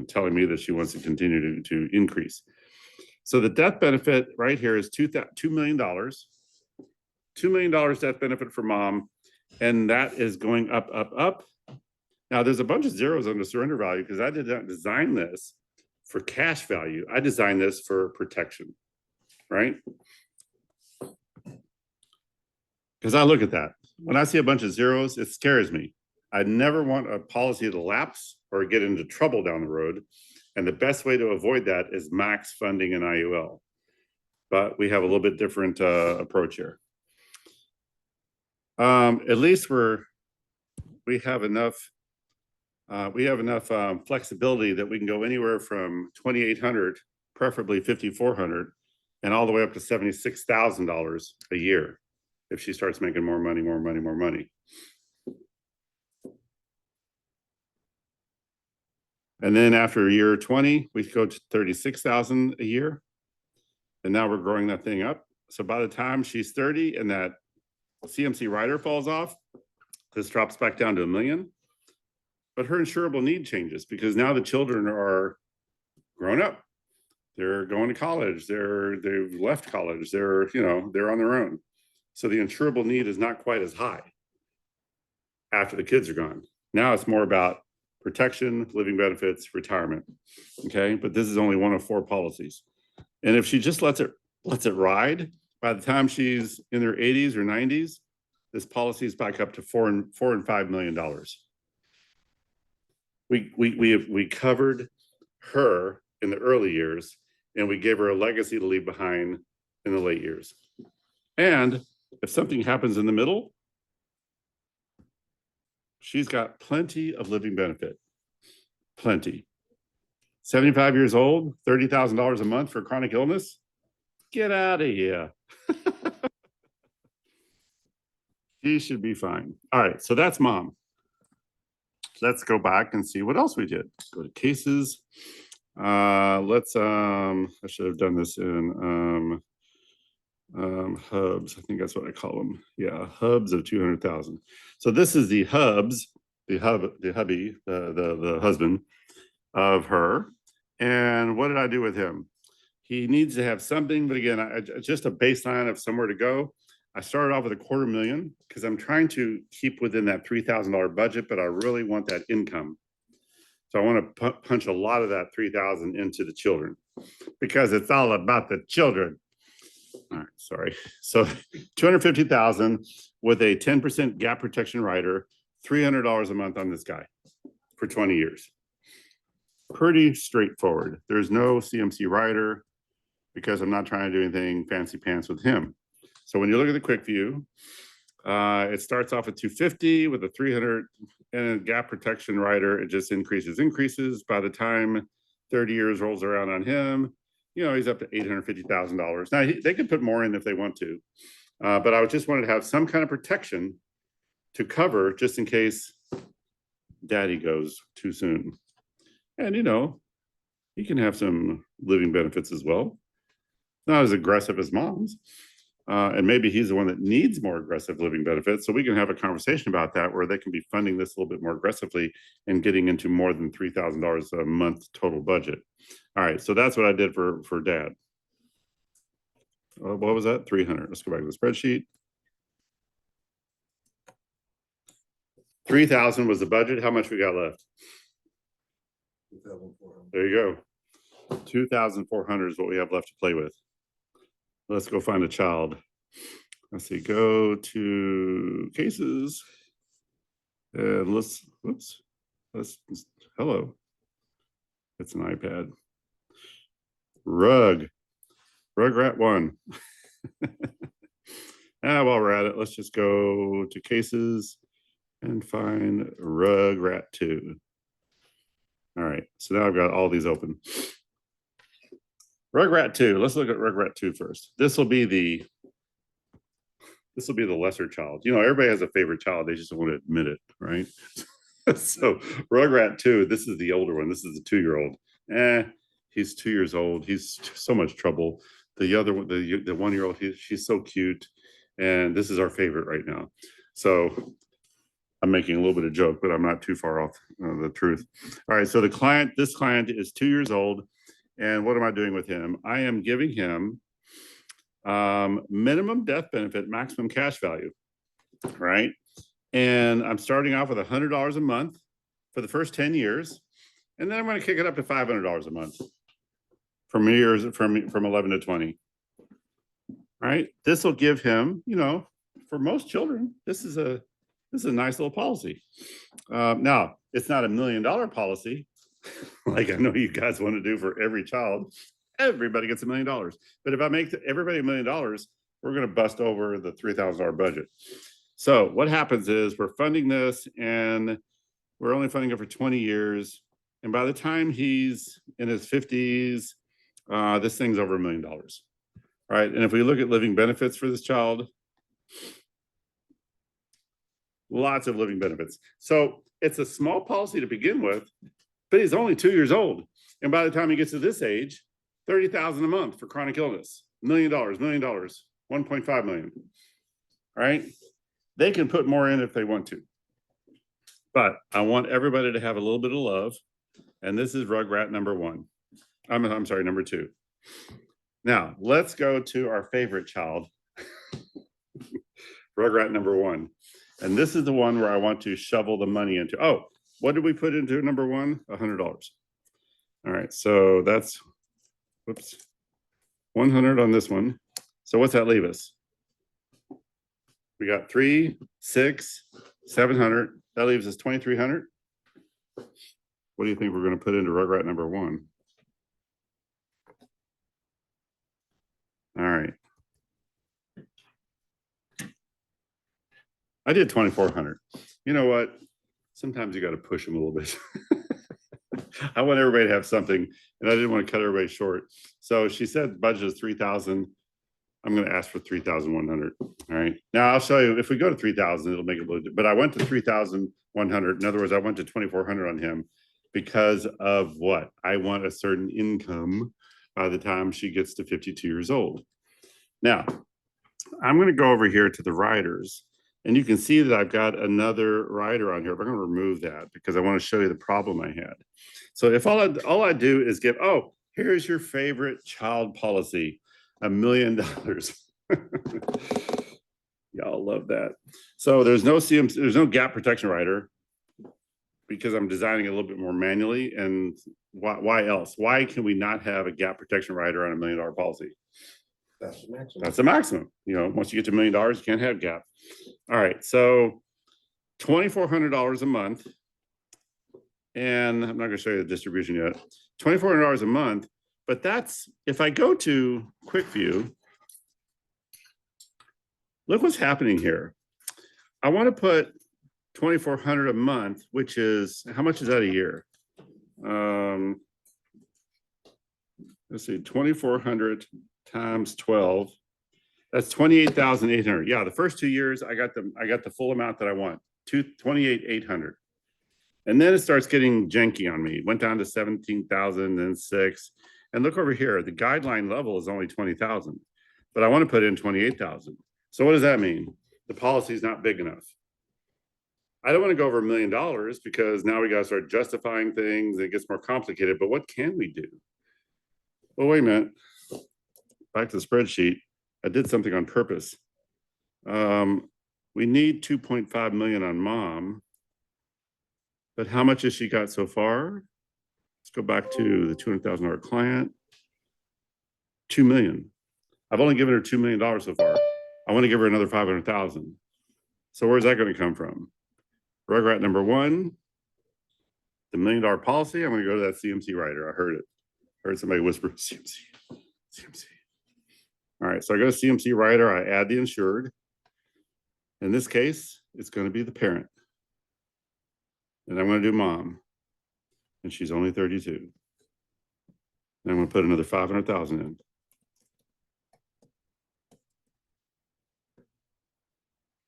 [SPEAKER 1] telling me that she wants to continue to increase. So the death benefit right here is $2 million. $2 million death benefit for mom. And that is going up, up, up. Now there's a bunch of zeros on the surrender value because I did not design this for cash value. I designed this for protection, right? Because I look at that. When I see a bunch of zeros, it scares me. I never want a policy to lapse or get into trouble down the road. And the best way to avoid that is max funding an IUL. But we have a little bit different approach here. At least we have enough flexibility that we can go anywhere from 2,800, preferably 5,400, and all the way up to $76,000 a year if she starts making more money. And then after year 20, we go to 36,000 a year. And now we're growing that thing up. So by the time she's 30 and that CMC rider falls off, this drops back down to $1 million. But her insurable need changes because now the children are grown up. They're going to college. They've left college. They're on their own. So the insurable need is not quite as high after the kids are gone. Now it's more about protection, living benefits, retirement. Okay, but this is only one of 4 policies. And if she just lets it ride, by the time she's in her 80s or 90s, this policy is back up to $4 and $5 million. We covered her in the early years, and we gave her a legacy to leave behind in the late years. And if something happens in the middle, she's got plenty of living benefit. Plenty. 75 years old, $30,000 a month for chronic illness. Get out of here. She should be fine. All right, so that's mom. Let's go back and see what else we did. Go to cases. I should have done this in hubs. I think that's what I call them. Yeah, hubs of 200,000. So this is the hubs, the hubby, the husband of her. And what did I do with him? He needs to have something, but again, just a baseline of somewhere to go. I started off with $250,000 because I'm trying to keep within that $3,000 budget, but I really want that income. So I want to punch a lot of that 3,000 into the children because it's all about the children. All right, sorry. So 250,000 with a 10% gap protection rider, $300 a month on this guy for 20 years. Pretty straightforward. There's no CMC rider because I'm not trying to do anything fancy pants with him. So when you look at the quick view, it starts off at 250 with a 300 and a gap protection rider. It just increases. By the time 30 years rolls around on him, you know, he's up to $850,000. Now they could put more in if they want to, but I just wanted to have some kind of protection to cover just in case daddy goes too soon. And, you know, he can have some living benefits as well. Not as aggressive as mom's. And maybe he's the one that needs more aggressive living benefits. So we can have a conversation about that where they can be funding this a little bit more aggressively and getting into more than $3,000 a month total budget. All right, so that's what I did for dad. What was that? 300. Let's go back to the spreadsheet. 3,000 was the budget. How much we got left?
[SPEAKER 3] 2,400.
[SPEAKER 1] There you go. 2,400 is what we have left to play with. Let's go find a child. Let's see, go to cases. And hello. It's an iPad. Rugrat 1. While we're at it, let's just go to cases and find Rugrat 2. All right, so now I've got all these open. Rugrat 2. Let's look at Rugrat 2 first. This will be the lesser child. You know, everybody has a favorite child. They just don't want to admit it, right? So Rugrat 2, this is the older one. This is the 2-year-old. He's 2 years old. He's so much trouble. The other one, the 1-year-old, she's so cute. And this is our favorite right now. So I'm making a little bit of joke, but I'm not too far off the truth. All right, so this client is 2 years old. And what am I doing with him? I am giving him minimum death benefit, maximum cash value, right? And I'm starting off with $100 a month for the first 10 years. And then I'm going to kick it up to $500 a month from 11 to 20. All right. This will give him, you know, for most children, this is a nice little policy. Now, it's not $1 million policy. Like I know you guys want to do for every child. Everybody gets $1 million. But if I make everybody $1 million, we're going to bust over the $3,000 budget. So what happens is we're funding this and we're only funding it for 20 years. And by the time he's in his 50s, this thing's over $1 million. Right. And if we look at living benefits for this child, lots of living benefits. So it's a small policy to begin with, but he's only 2 years old. And by the time he gets to this age, $30,000 a month for chronic illness, $1 million, $1.5 million. All right. They can put more in if they want to. But I want everybody to have a little bit of love. And this is Rugrat number 1. I'm sorry, number 2. Now let's go to our favorite child, Rugrat number 1. And this is the one where I want to shovel the money into. Oh, what did we put into number 1? $100. All right, so that's, whoops, 100 on this one. So what's that leave us? We got 3, 6, 700. That leaves us 2,300. What do you think we're going to put into Rugrat number 1? All right. I did 2,400. You know what? Sometimes you got to push them a little bit. I want everybody to have something, and I didn't want to cut everybody short. So she said budget is 3,000. I'm going to ask for 3,100. All right. Now I'll show you if we go to 3,000, it'll make it a little. But I went to 3,100. In other words, I went to 2,400 on him because of what? I want a certain income by the time she gets to 52 years old. Now I'm going to go over here to the riders. And you can see that I've got another rider on here, but I'm going to remove that because I want to show you the problem I had. So if all I do is give, oh, Here's your favorite child policy, $1 million. Y'all love that. So there's no CMC, there's no gap protection rider because I'm designing it a little bit more manually. And why else? Why can we not have a gap protection rider on $1 million policy?
[SPEAKER 3] That's the maximum.
[SPEAKER 1] That's the maximum. You know, once you get to $1 million, you can't have gap. All right, so $2,400 a month. And I'm not going to show you the distribution yet. $2,400 a month, but that's if I go to QuickView. Look what's happening here. I want to put $2,400 a month, which is how much is that a year? Let's see, 2,400 times 12. That's 28,800. Yeah, the first 2 years I got the full amount that I want, 28,800. And then it starts getting janky on me. It went down to 17,000 and 6. And look over here, the guideline level is only 20,000, but I want to put in 28,000. So what does that mean? The policy is not big enough. I don't want to go over $1 million because now we got to start justifying things. It gets more complicated, but what can we do? Well, wait a minute. Back to the spreadsheet. I did something on purpose. We need 2.5 million on mom, but how much has she got so far? Let's go back to the $200,000 client. 2 million. I've only given her $2 million so far. I want to give her another 500,000. So where's that going to come from? Rugrat number one, the $1 million policy. I'm going to go to that CMC rider. I heard it. Heard somebody whisper CMC, CMC. All right, so I go to CMC rider. I add the insured. In this case, it's going to be the parent. And I'm going to do mom. And she's only 32. And I'm going to put another 500,000 in.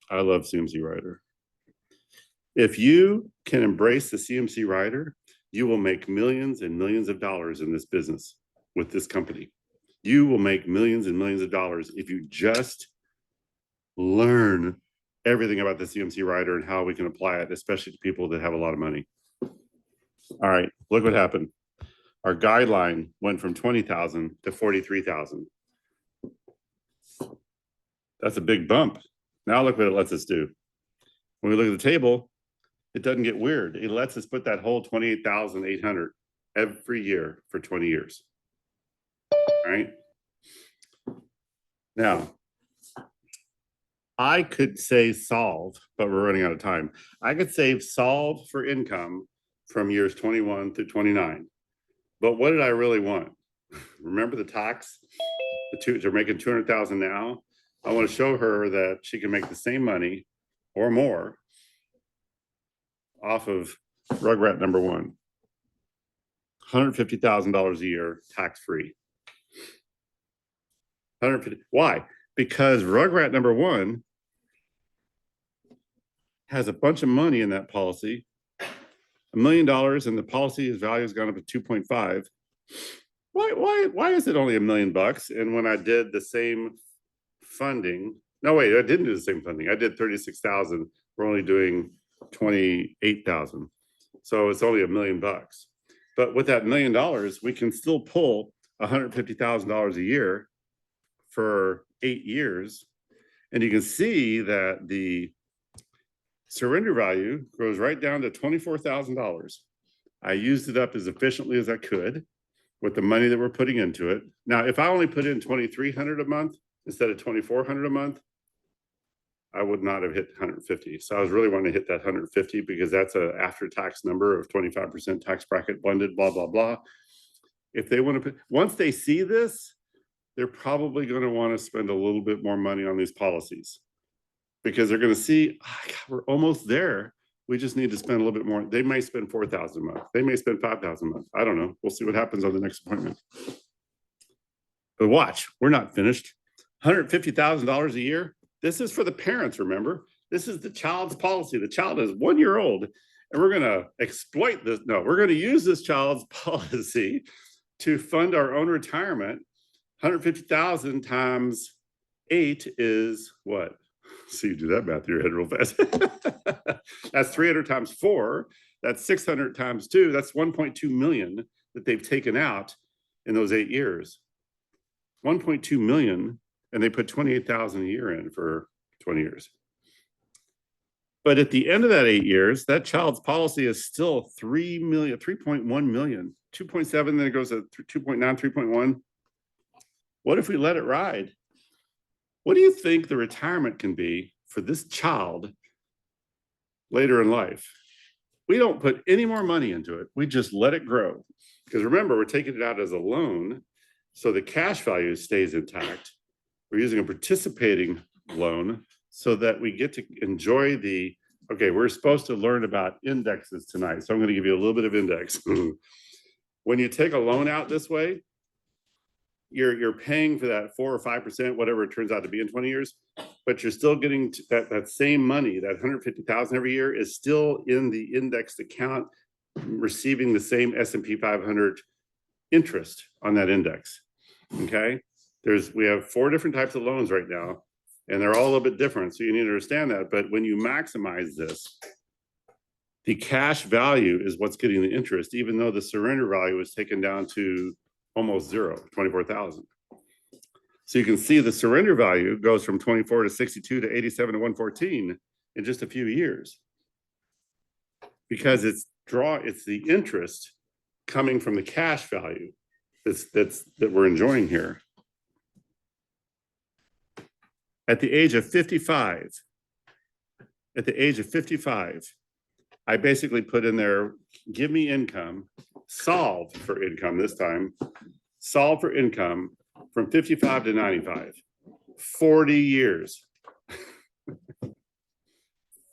[SPEAKER 1] I love CMC rider. If you can embrace the CMC rider, you will make millions and millions of dollars in this business with this company. You will make millions and millions of dollars if you just learn everything about the CMC rider and how we can apply it, especially to people that have a lot of money. All right, look what happened. Our guideline went from 20,000 to 43,000. That's a big bump. Now look what it lets us do. When we look at the table, it doesn't get weird. It lets us put that whole 28,800 every year for 20 years. All right. Now, I could say solve, but we're running out of time. I could say solve for income from years 21 through 29. But what did I really want? Remember the tax? They're making 200,000 now. I want to show her that she can make the same money or more off of Rugrat number one. $150,000 a year, tax-free. 150. Why? Because Rugrat number one has a bunch of money in that policy, $1 million, and the policy's value has gone up to 2.5. Why is it only $1 million? And when I did the same funding, no, wait, I didn't do the same funding. I did 36,000. We're only doing 28,000. So it's only $1 million. But with that $1 million, we can still pull $150,000 a year for 8 years. And you can see that the surrender value goes right down to $24,000. I used it up as efficiently as I could with the money that we're putting into it. Now, if I only put in $2,300 a month instead of $2,400 a month, I would not have hit 150. So I was really wanting to hit that 150 because that's an after-tax number of 25% tax bracket blended, blah, blah, blah. If they want to put, once they see this, they're probably going to want to spend a little bit more money on these policies because they're going to see, oh, God, we're almost there. We just need to spend a little bit more. They may spend 4,000 a month. They may spend 5,000 a month. I don't know. We'll see what happens on the next appointment. But watch, we're not finished. $150,000 a year. This is for the parents, remember? This is the child's policy. The child is 1 year old, and we're going to exploit this. No, we're going to use this child's policy to fund our own retirement. 150,000 times 8 is what? So you do that math in your head real fast. That's 300 times 4. That's 600 times 2. That's 1.2 million that they've taken out in those 8 years. 1.2 million, and they put 28,000 a year in for 20 years. But at the end of that 8 years, that child's policy is still 3 million, 3.1 million, 2.7, then it goes to 2.9, 3.1. What if we let it ride? What do you think the retirement can be for this child later in life? We don't put any more money into it. We just let it grow. Because remember, we're taking it out as a loan, so the cash value stays intact. We're using a participating loan so that we get to enjoy the, okay, we're supposed to learn about indexes tonight. So I'm going to give you a little bit of index. When you take a loan out this way, you're paying for that 4 or 5%, whatever it turns out to be in 20 years, but you're still getting that same money, that 150,000 every year is still in the indexed account, receiving the same S&P 500 interest on that index. Okay, we have 4 different types of loans right now, and they're all a little bit different, so you need to understand that. But when you maximize this, the cash value is what's getting the interest, even though the surrender value is taken down to almost zero, 24,000. So you can see the surrender value goes from 24 to 62 to 87 to 114 in just a few years, because it's the interest coming from the cash value that we're enjoying here. At the age of 55, I basically put in there, give me income, solve for income this time, solve for income from 55 to 95, 40 years.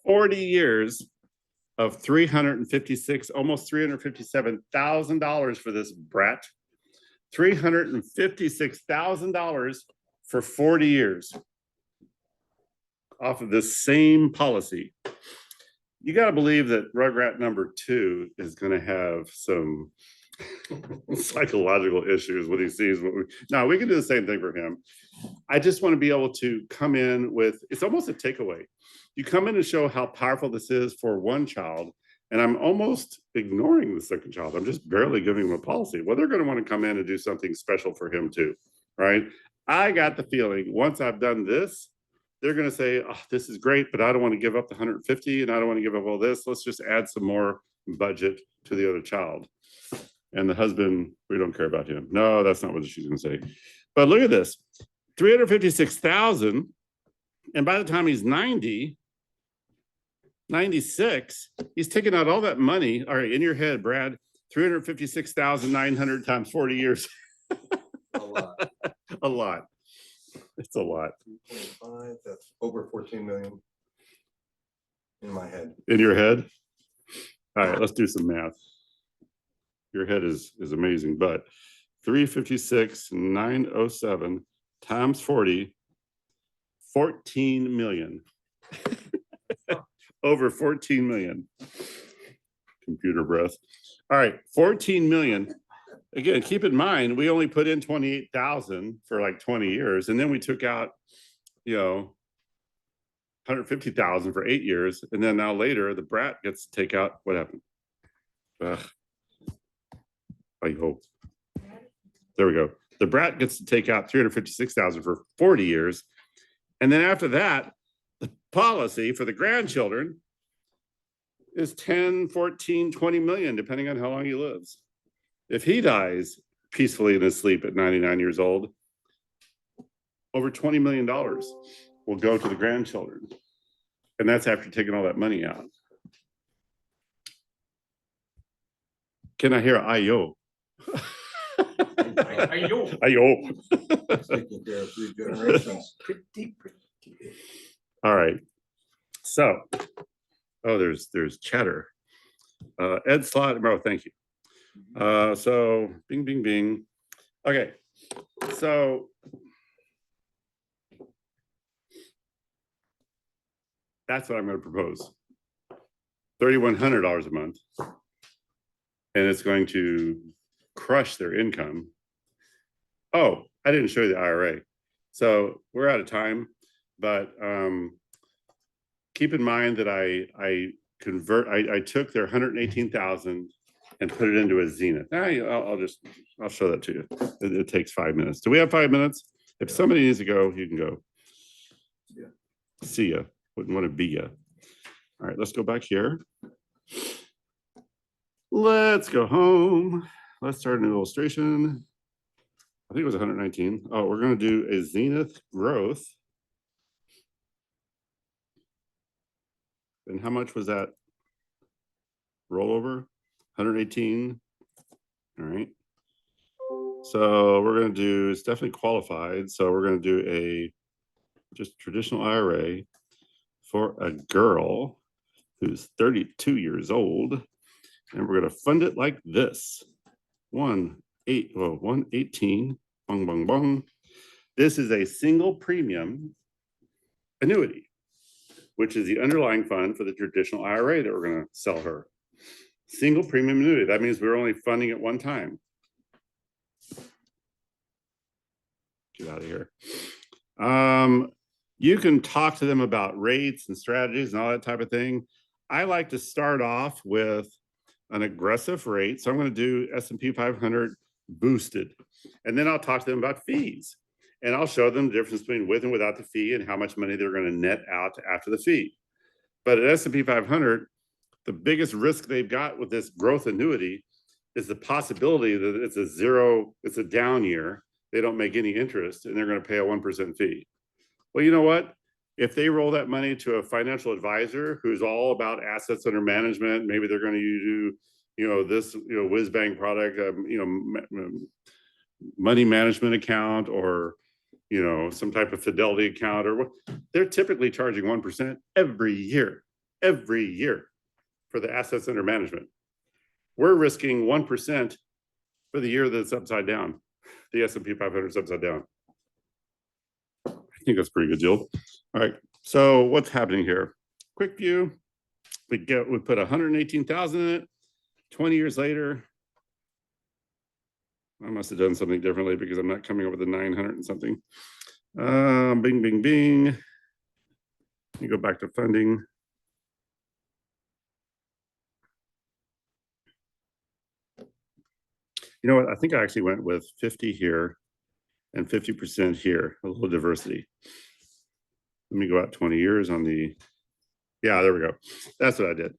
[SPEAKER 1] 40 years of $356, almost $357,000 for this brat. $356,000 for 40 years off of this same policy. You got to believe that Rugrat number 2 is going to have some psychological issues when he sees what now we can do the same thing for him. I just want to be able to come in with, it's almost a takeaway. You come in and show how powerful this is for one child, and I'm almost ignoring the second child. I'm just barely giving him a policy. Well, they're going to want to come in and do something special for him too, right? I got the feeling once I've done this, they're going to say, oh, this is great, but I don't want to give up the 150 and I don't want to give up all this. Let's just add some more budget to the other child. And the husband, we don't care about him. No, that's not what she's going to say. But look at this, 356,000. And by the time he's 90, 96, he's taking out all that money. All right, in your head, Brad, 356,900 times 40 years.
[SPEAKER 3] A lot.
[SPEAKER 1] A lot. It's a lot.
[SPEAKER 3] 2.5, that's over 14 million in my head.
[SPEAKER 1] In your head? All right, let's do some math. Your head is amazing, but 356,907 times 40, 14 million. Over 14 million. Computer breath. All right, 14 million. Again, keep in mind, we only put in 28,000 for like 20 years. And then we took out, 150,000 for 8 years. And then now later, the brat gets to take out, what happened? I hope. There we go. The brat gets to take out 356,000 for 40 years. And then after that, the policy for the grandchildren is 10, 14, 20 million, depending on how long he lives. If he dies peacefully in his sleep at 99 years old, over $20 million will go to the grandchildren. And that's after taking all that money out. Can I hear ayo?
[SPEAKER 3] Ayo.
[SPEAKER 1] Ayo.
[SPEAKER 3] Taking care of 3 generations. Pretty.
[SPEAKER 1] All right. So, there's chatter. Ed Slot, bro, thank you. So bing, bing, bing. Okay, so that's what I'm going to propose. $3,100 a month, and it's going to crush their income. Oh, I didn't show you the IRA. So we're out of time, but keep in mind that I took their 118,000 and put it into a Zenith. I'll show that to you. It takes 5 minutes. Do we have 5 minutes? If somebody needs to go, you can go.
[SPEAKER 3] Yeah.
[SPEAKER 1] See ya. Wouldn't want to be ya. All right, let's go back here. Let's go home. Let's start a new illustration. I think it was 119. Oh, we're going to do a Zenith growth. And how much was that rollover? 118. All right. So we're going to do, it's definitely qualified. So we're going to do a just traditional IRA for a girl who's 32 years old. And we're going to fund it like this. 118, bong, bong, bong. This is a single premium annuity, which is the underlying fund for the traditional IRA that we're going to sell her. Single premium annuity. That means we're only funding it one time. Get out of here. You can talk to them about rates and strategies and all that type of thing. I like to start off with an aggressive rate. So I'm going to do S&P 500 boosted. And then I'll talk to them about fees. And I'll show them the difference between with and without the fee and how much money they're going to net out after the fee. But at S&P 500, the biggest risk they've got with this growth annuity is the possibility that it's a down year. They don't make any interest and they're going to pay a 1% fee. Well, you know what? If they roll that money to a financial advisor who's all about assets under management, maybe they're going to do, this, whiz bang product, money management account or, some type of fidelity account or what, they're typically charging 1% every year for the assets under management. We're risking 1% for the year that's upside down. The S&P 500 is upside down. I think that's a pretty good deal. All right, so what's happening here? Quick view. We put 118,000 in it. 20 years later, I must have done something differently because I'm not coming up with the 900 and something. Bing, bing, bing. Let me go back to funding. You know what? I think I actually went with 50 here and 50% here, a little diversity. Let me go out 20 years on the, yeah, there we go. That's what I did.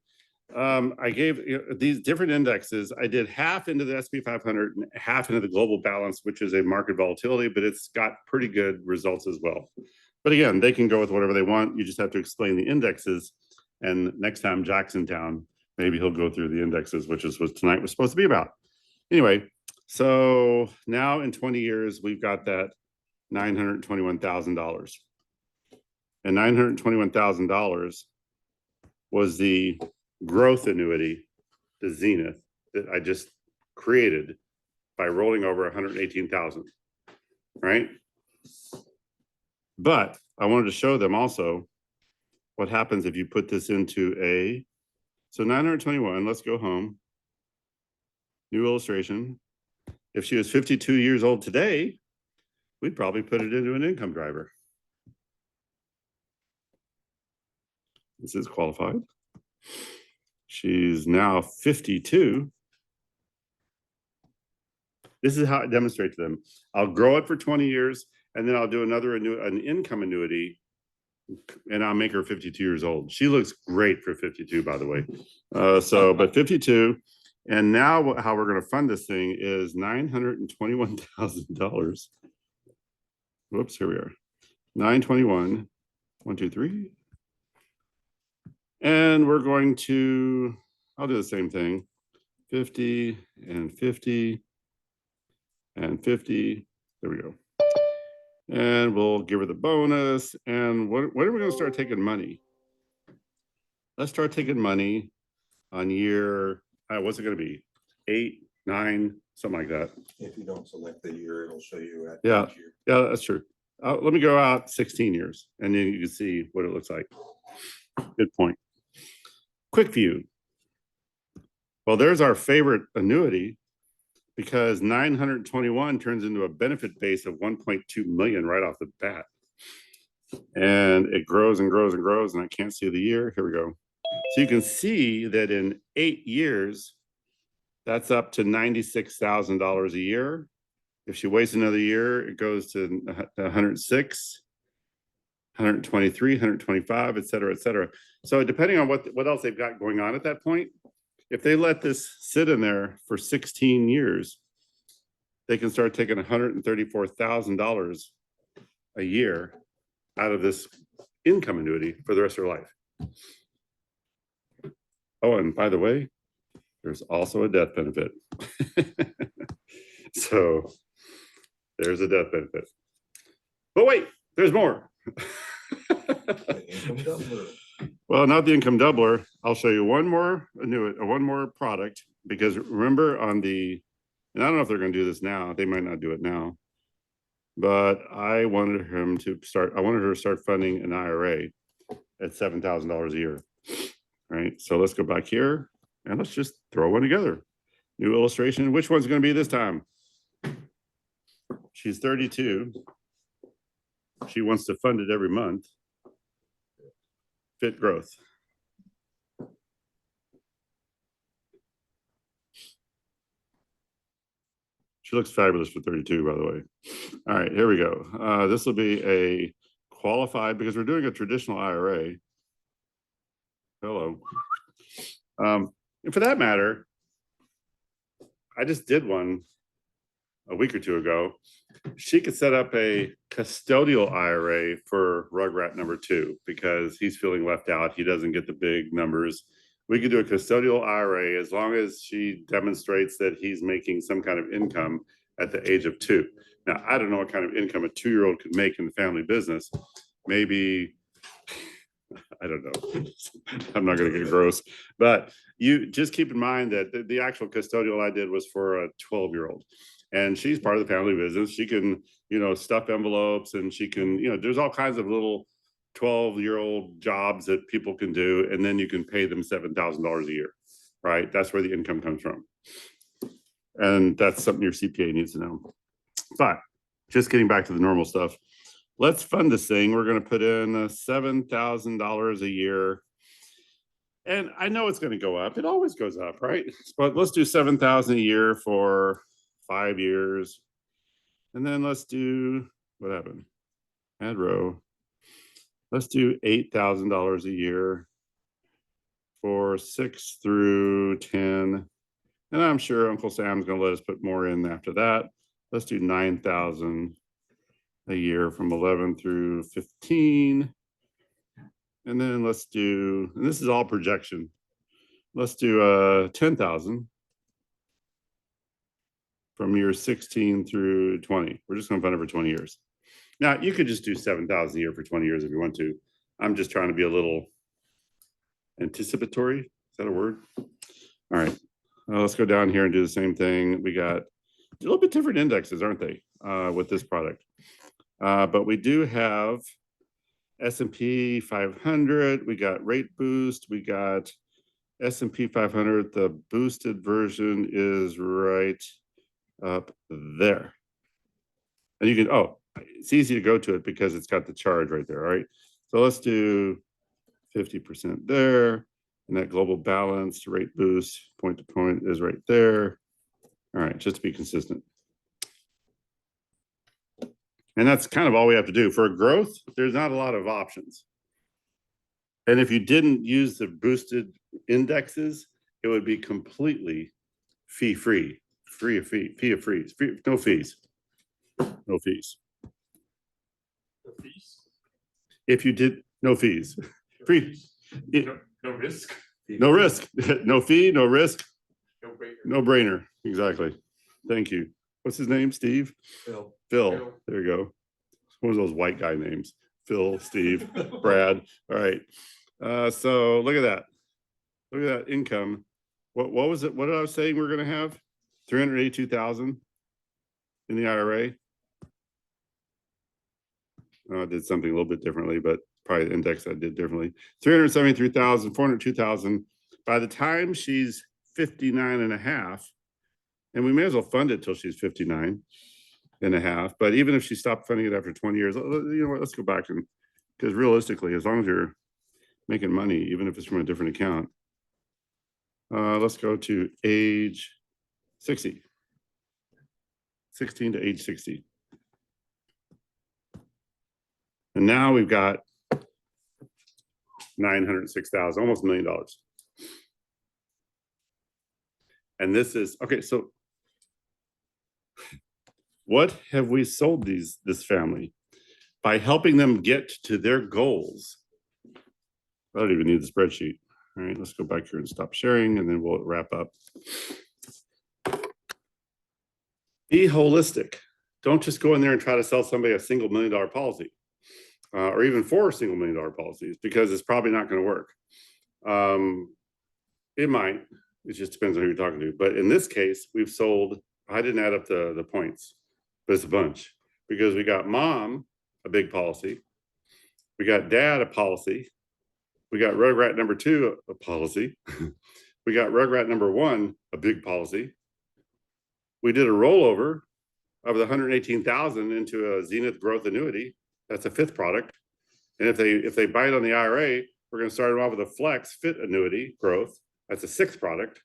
[SPEAKER 1] I gave these different indexes. I did half into the S&P 500 and half into the global balance, which is a market volatility, but it's got pretty good results as well. But again, they can go with whatever they want. You just have to explain the indexes. And next time Jack's in town, maybe he'll go through the indexes, which is what tonight was supposed to be about. Anyway, so now in 20 years, we've got that $921,000. And $921,000 was the growth annuity, the Zenith, that I just created by rolling over 118,000, right? But I wanted to show them also what happens if you put this into so 921, let's go home. New illustration. If she was 52 years old today, we'd probably put it into an income driver. This is qualified. She's now 52. This is how I demonstrate to them. I'll grow it for 20 years, and then I'll do an income annuity, and I'll make her 52 years old. She looks great for 52, by the way. But 52, and now how we're going to fund this thing is $921,000. Whoops, here we are. 921, 1, 2, 3. And we're going to, I'll do the same thing, 50 and 50 and 50. There we go. And we'll give her the bonus. And when are we going to start taking money? Let's start taking money on year, what's it going to be? 8, 9, something like that.
[SPEAKER 3] If you don't select the year, it'll show you at
[SPEAKER 1] Yeah.
[SPEAKER 3] each year.
[SPEAKER 1] Yeah, that's true. Let me go out 16 years and then you can see what it looks like. Good point. Quick view. Well, there's our favorite annuity because 921 turns into a benefit base of 1.2 million right off the bat. And it grows and grows and grows, and I can't see the year. Here we go. So you can see that in 8 years, That's up to $96,000 a year. If she waits another year, it goes to 106, 123, 125, et cetera, et cetera. So depending on what else they've got going on at that point, if they let this sit in there for 16 years, they can start taking $134,000 a year out of this income annuity for the rest of their life. Oh, and by the way, there's also a death benefit. So there's a death benefit. But wait, there's more.
[SPEAKER 3] Income doubler.
[SPEAKER 1] Well, not the income doubler. I'll show you one more product, because remember on the, and I don't know if they're going to do this now. They might not do it now. But I wanted her to start funding an IRA at $7,000 a year. All right. So let's go back here and let's just throw one together. New illustration. Which one's going to be this time? She's 32. She wants to fund it every month. Fit growth. She looks fabulous for 32, by the way. All right, here we go. This will be a qualified, because we're doing a traditional IRA. Hello. And for that matter, I just did one a week or two ago. She could set up a custodial IRA for Rugrat number 2 because he's feeling left out. He doesn't get the big numbers. We could do a custodial IRA as long as she demonstrates that he's making some kind of income at the age of 2. Now, I don't know what kind of income a 2-year-old could make in the family business. Maybe, I don't know. I'm not going to get gross, but you just keep in mind that the actual custodial I did was for a 12-year-old. And she's part of the family business. She can, stuff envelopes, and she can, there's all kinds of little 12-year-old jobs that people can do. And then you can pay them $7,000 a year, right? That's where the income comes from. And that's something your CPA needs to know. But just getting back to the normal stuff, let's fund this thing. We're going to put in $7,000 a year. And I know it's going to go up. It always goes up, right? But let's do $7,000 a year for 5 years. And then let's do, what happened? Add row. Let's do $8,000 a year for 6 through 10. And I'm sure Uncle Sam's going to let us put more in after that. Let's do 9,000 a year from 11 through 15. And then let's do, and this is all projection. Let's do 10,000 from year 16 through 20. We're just going to fund it for 20 years. Now, you could just do 7,000 a year for 20 years if you want to. I'm just trying to be a little anticipatory. Is that a word? All right. Let's go down here and do the same thing. We got a little bit different indexes, aren't they, with this product? But we do have S&P 500. We got Rate Boost. We got S&P 500. The boosted version is right up there. And you can, it's easy to go to it because it's got the charge right there, all right? So let's do 50% there. And that global balance rate boost point to point is right there. All right, just to be consistent. And that's kind of all we have to do. For growth, there's not a lot of options. And if you didn't use the boosted indexes, it would be completely fee-free, no fees. No fees.
[SPEAKER 2] No fees.
[SPEAKER 1] If you did, no fees. Free.
[SPEAKER 2] No risk.
[SPEAKER 1] No risk. No fee, no risk.
[SPEAKER 2] No brainer.
[SPEAKER 1] No brainer. Exactly. Thank you. What's his name? Steve?
[SPEAKER 3] Phil.
[SPEAKER 1] Phil. There you go. One of those white guy names. Phil, Steve, Brad. All right. So look at that. Look at that income. What was it? What did I was saying we're going to have? 382,000 in the IRA. I did something a little bit differently, but probably the index I did differently. 373,000, 402,000. By the time she's 59 and a half, and we may as well fund it till she's 59 and a half. But even if she stopped funding it after 20 years, you know what, let's go back and, because realistically, as long as you're making money, even if it's from a different account, let's go to age 60. 16 to age 60. And now we've got 906,000, almost $1 million. And this is, okay, so what have we sold this family? By helping them get to their goals. I don't even need the spreadsheet. All right, let's go back here and stop sharing, and then we'll wrap up. Be holistic. Don't just go in there and try to sell somebody a single $1 million policy, or even 4 single $1 million policies, because it's probably not going to work. It might. It just depends on who you're talking to. But in this case, we've sold, I didn't add up the points, but it's a bunch, because we got mom a big policy, we got dad a policy, we got Rugrat number 2 a policy, we got Rugrat number 1 a big policy. We did a rollover of the 118,000 into a Zenith growth annuity. That's a 5th product. And if they bite on the IRA, we're going to start them off with a flex fit annuity growth. That's a 6th product.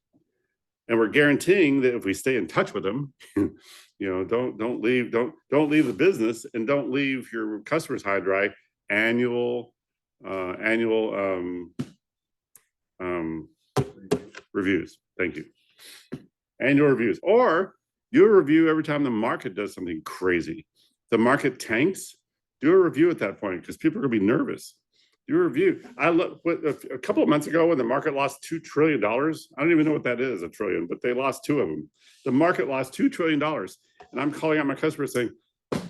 [SPEAKER 1] And we're guaranteeing that if we stay in touch with them, don't leave the business, and don't leave your customers high and dry. Annual reviews. Thank you. Annual reviews, or do a review every time the market does something crazy. The market tanks, do a review at that point, because people are going to be nervous. Do a review. I looked a couple of months ago when the market lost $2 trillion. I don't even know what that is, a trillion, but they lost 2 of them. The market lost $2 trillion. And I'm calling out my customers saying,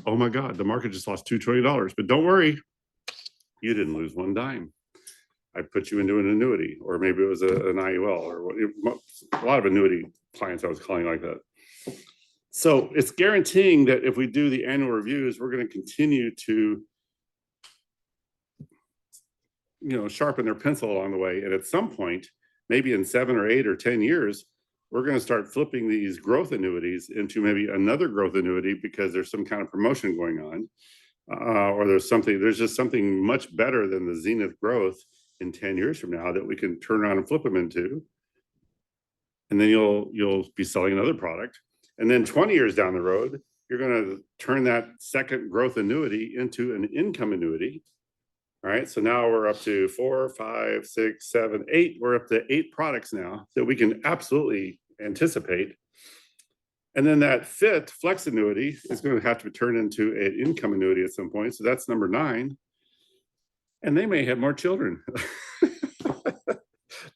[SPEAKER 1] oh my God, the market just lost $2 trillion. But don't worry, you didn't lose 1 dime. I put you into an annuity, or maybe it was an IUL, or a lot of annuity clients I was calling like that. So it's guaranteeing that if we do the annual reviews, we're going to continue to sharpen their pencil along the way. And at some point, maybe in 7 or 8 or 10 years, we're going to start flipping these growth annuities into maybe another growth annuity, because there's some kind of promotion going on, or there's just something much better than the Zenith growth in 10 years from now that we can turn around and flip them into. And then you'll be selling another product. And then 20 years down the road, you're going to turn that second growth annuity into an income annuity. All right, so now we're up to 4, 5, 6, 7, 8. We're up to 8 products now that we can absolutely anticipate. And then that flex annuity is going to have to turn into an income annuity at some point. So that's number 9. And they may have more children.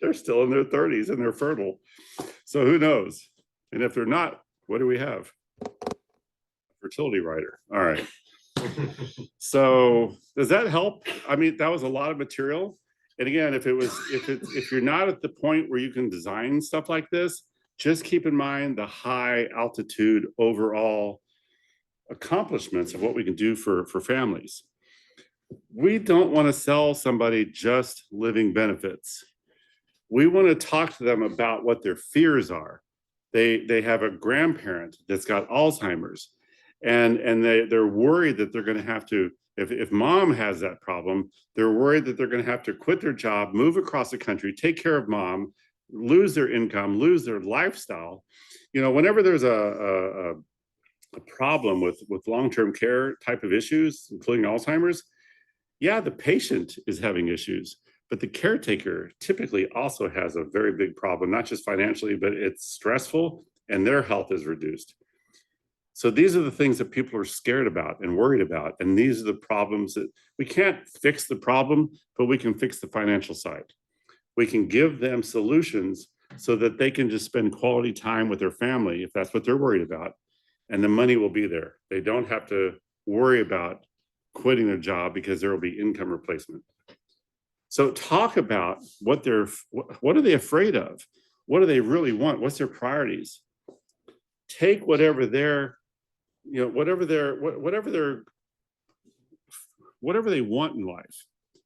[SPEAKER 1] They're still in their 30s and they're fertile. So who knows? And if they're not, what do we have? Fertility rider. All right. So does that help? I mean, that was a lot of material. And again, if you're not at the point where you can design stuff like this, just keep in mind the high altitude overall accomplishments of what we can do for families. We don't want to sell somebody just living benefits. We want to talk to them about what their fears are. They have a grandparent that's got Alzheimer's, and they're worried that they're going to have to, if mom has that problem, they're worried that they're going to have to quit their job, move across the country, take care of mom, lose their income, lose their lifestyle. Whenever there's a problem with long-term care type of issues, including Alzheimer's, yeah, the patient is having issues, but the caretaker typically also has a very big problem, not just financially, but it's stressful and their health is reduced. So these are the things that people are scared about and worried about. And these are the problems that we can't fix the problem, but we can fix the financial side. We can give them solutions so that they can just spend quality time with their family, if that's what they're worried about, and the money will be there. They don't have to worry about quitting their job because there will be income replacement. So talk about what are they afraid of? What do they really want? What's their priorities? Take whatever they want in life,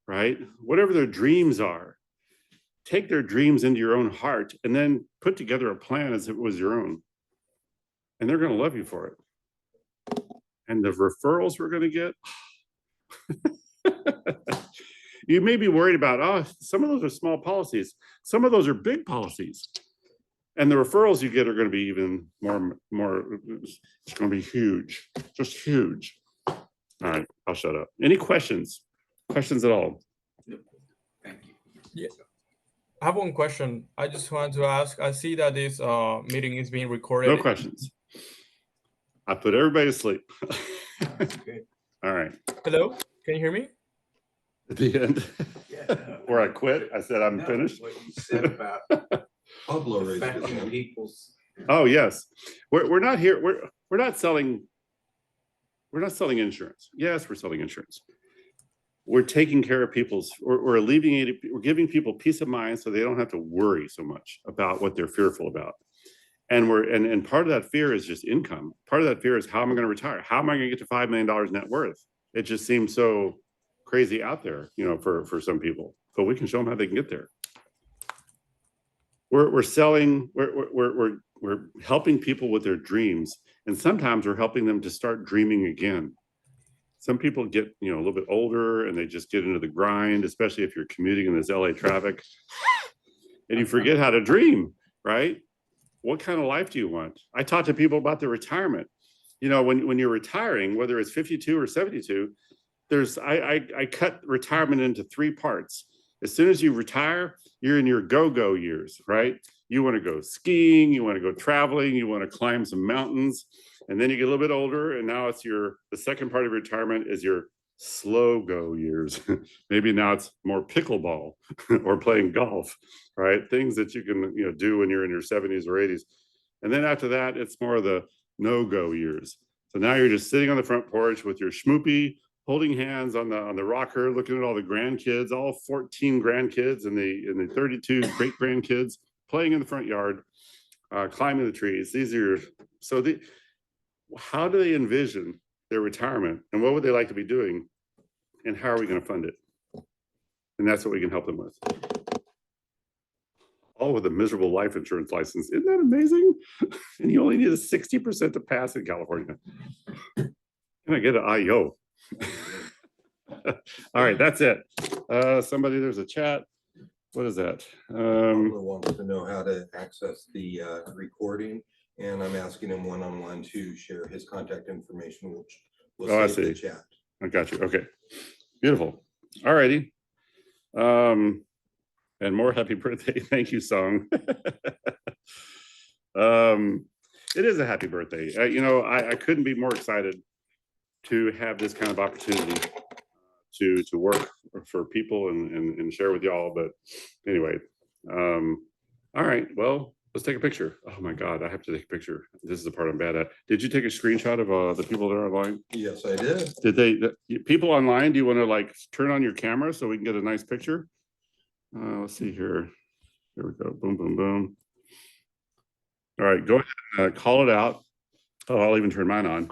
[SPEAKER 1] right? Whatever their dreams are, take their dreams into your own heart and then put together a plan as if it was your own. And they're going to love you for it. And the referrals we're going to get, you may be worried about, some of those are small policies. Some of those are big policies. And the referrals you get are going to be even more, it's going to be huge, just huge. All right, I'll shut up. Any questions? Questions at all?
[SPEAKER 2] Thank you.
[SPEAKER 4] I have one question. I just want to ask. I see that this meeting is being recorded.
[SPEAKER 1] No questions. I put everybody to sleep.
[SPEAKER 2] Okay.
[SPEAKER 1] All right,
[SPEAKER 4] Hello, can you hear me?
[SPEAKER 1] at the end,
[SPEAKER 2] Yeah.
[SPEAKER 1] where I quit, I said I'm
[SPEAKER 2] No,
[SPEAKER 1] finished.
[SPEAKER 2] What you said about
[SPEAKER 3] Pablo raised his
[SPEAKER 2] affecting
[SPEAKER 3] hand.
[SPEAKER 2] people's.
[SPEAKER 1] Oh, yes. We're not here, we're not selling insurance. Yes, we're selling insurance. We're taking care of people's, we're alleviating, we're giving people peace of mind so they don't have to worry so much about what they're fearful about. And and part of that fear is just income. Part of that fear is, how am I going to retire? How am I going to get to $5 million net worth? It just seems so crazy out there, you know, for some people, but we can show them how they can get there. We're selling, we're helping people with their dreams. And sometimes we're helping them to start dreaming again. Some people get, you know, a little bit older and they just get into the grind, especially if you're commuting in this LA traffic and you forget how to dream, right? What kind of life do you want? I talk to people about their retirement. You know, when you're retiring, whether it's 52 or 72, I cut retirement into 3 parts. As soon as you retire, you're in your go-go years, right? You want to go skiing, you want to go traveling, you want to climb some mountains, and then you get a little bit older, and now it's the second part of retirement is your slow go years. Maybe now it's more pickleball or playing golf, right? Things that you can, you know, do when you're in your 70s or 80s. And then after that, it's more of the no-go years. So now you're just sitting on the front porch with your schmoopy, holding hands on the rocker, looking at all the grandkids, all 14 grandkids and the 32 great grandkids playing in the front yard, climbing the trees. These are how do they envision their retirement, and what would they like to be doing, and how are we going to fund it? And that's what we can help them with. All with a miserable life insurance license. Isn't that amazing? And you only need a 60% to pass in California. Can I get an IO? All right, that's it. Somebody, there's a chat. What is that?
[SPEAKER 3] Pablo wants to know how to access the recording, and I'm asking him one-on-one to share his contact information, which will
[SPEAKER 1] Oh, I
[SPEAKER 3] save the
[SPEAKER 1] see.
[SPEAKER 3] chat.
[SPEAKER 1] I got you. Okay, beautiful. All righty. And more happy birthday. Thank you, Song. It is a happy birthday. You know, I couldn't be more excited to have this kind of opportunity to work for people and share with y'all. But anyway, all right, well, let's take a picture. Oh my God, I have to take a picture. This is the part I'm bad at. Did you take a screenshot of the people that are online?
[SPEAKER 3] Yes, I did.
[SPEAKER 1] Did people online, do you want to like turn on your camera so we can get a nice picture? Let's see here. Here we go. Boom, boom, boom. All right, go ahead and call it out. Oh, I'll even turn mine on.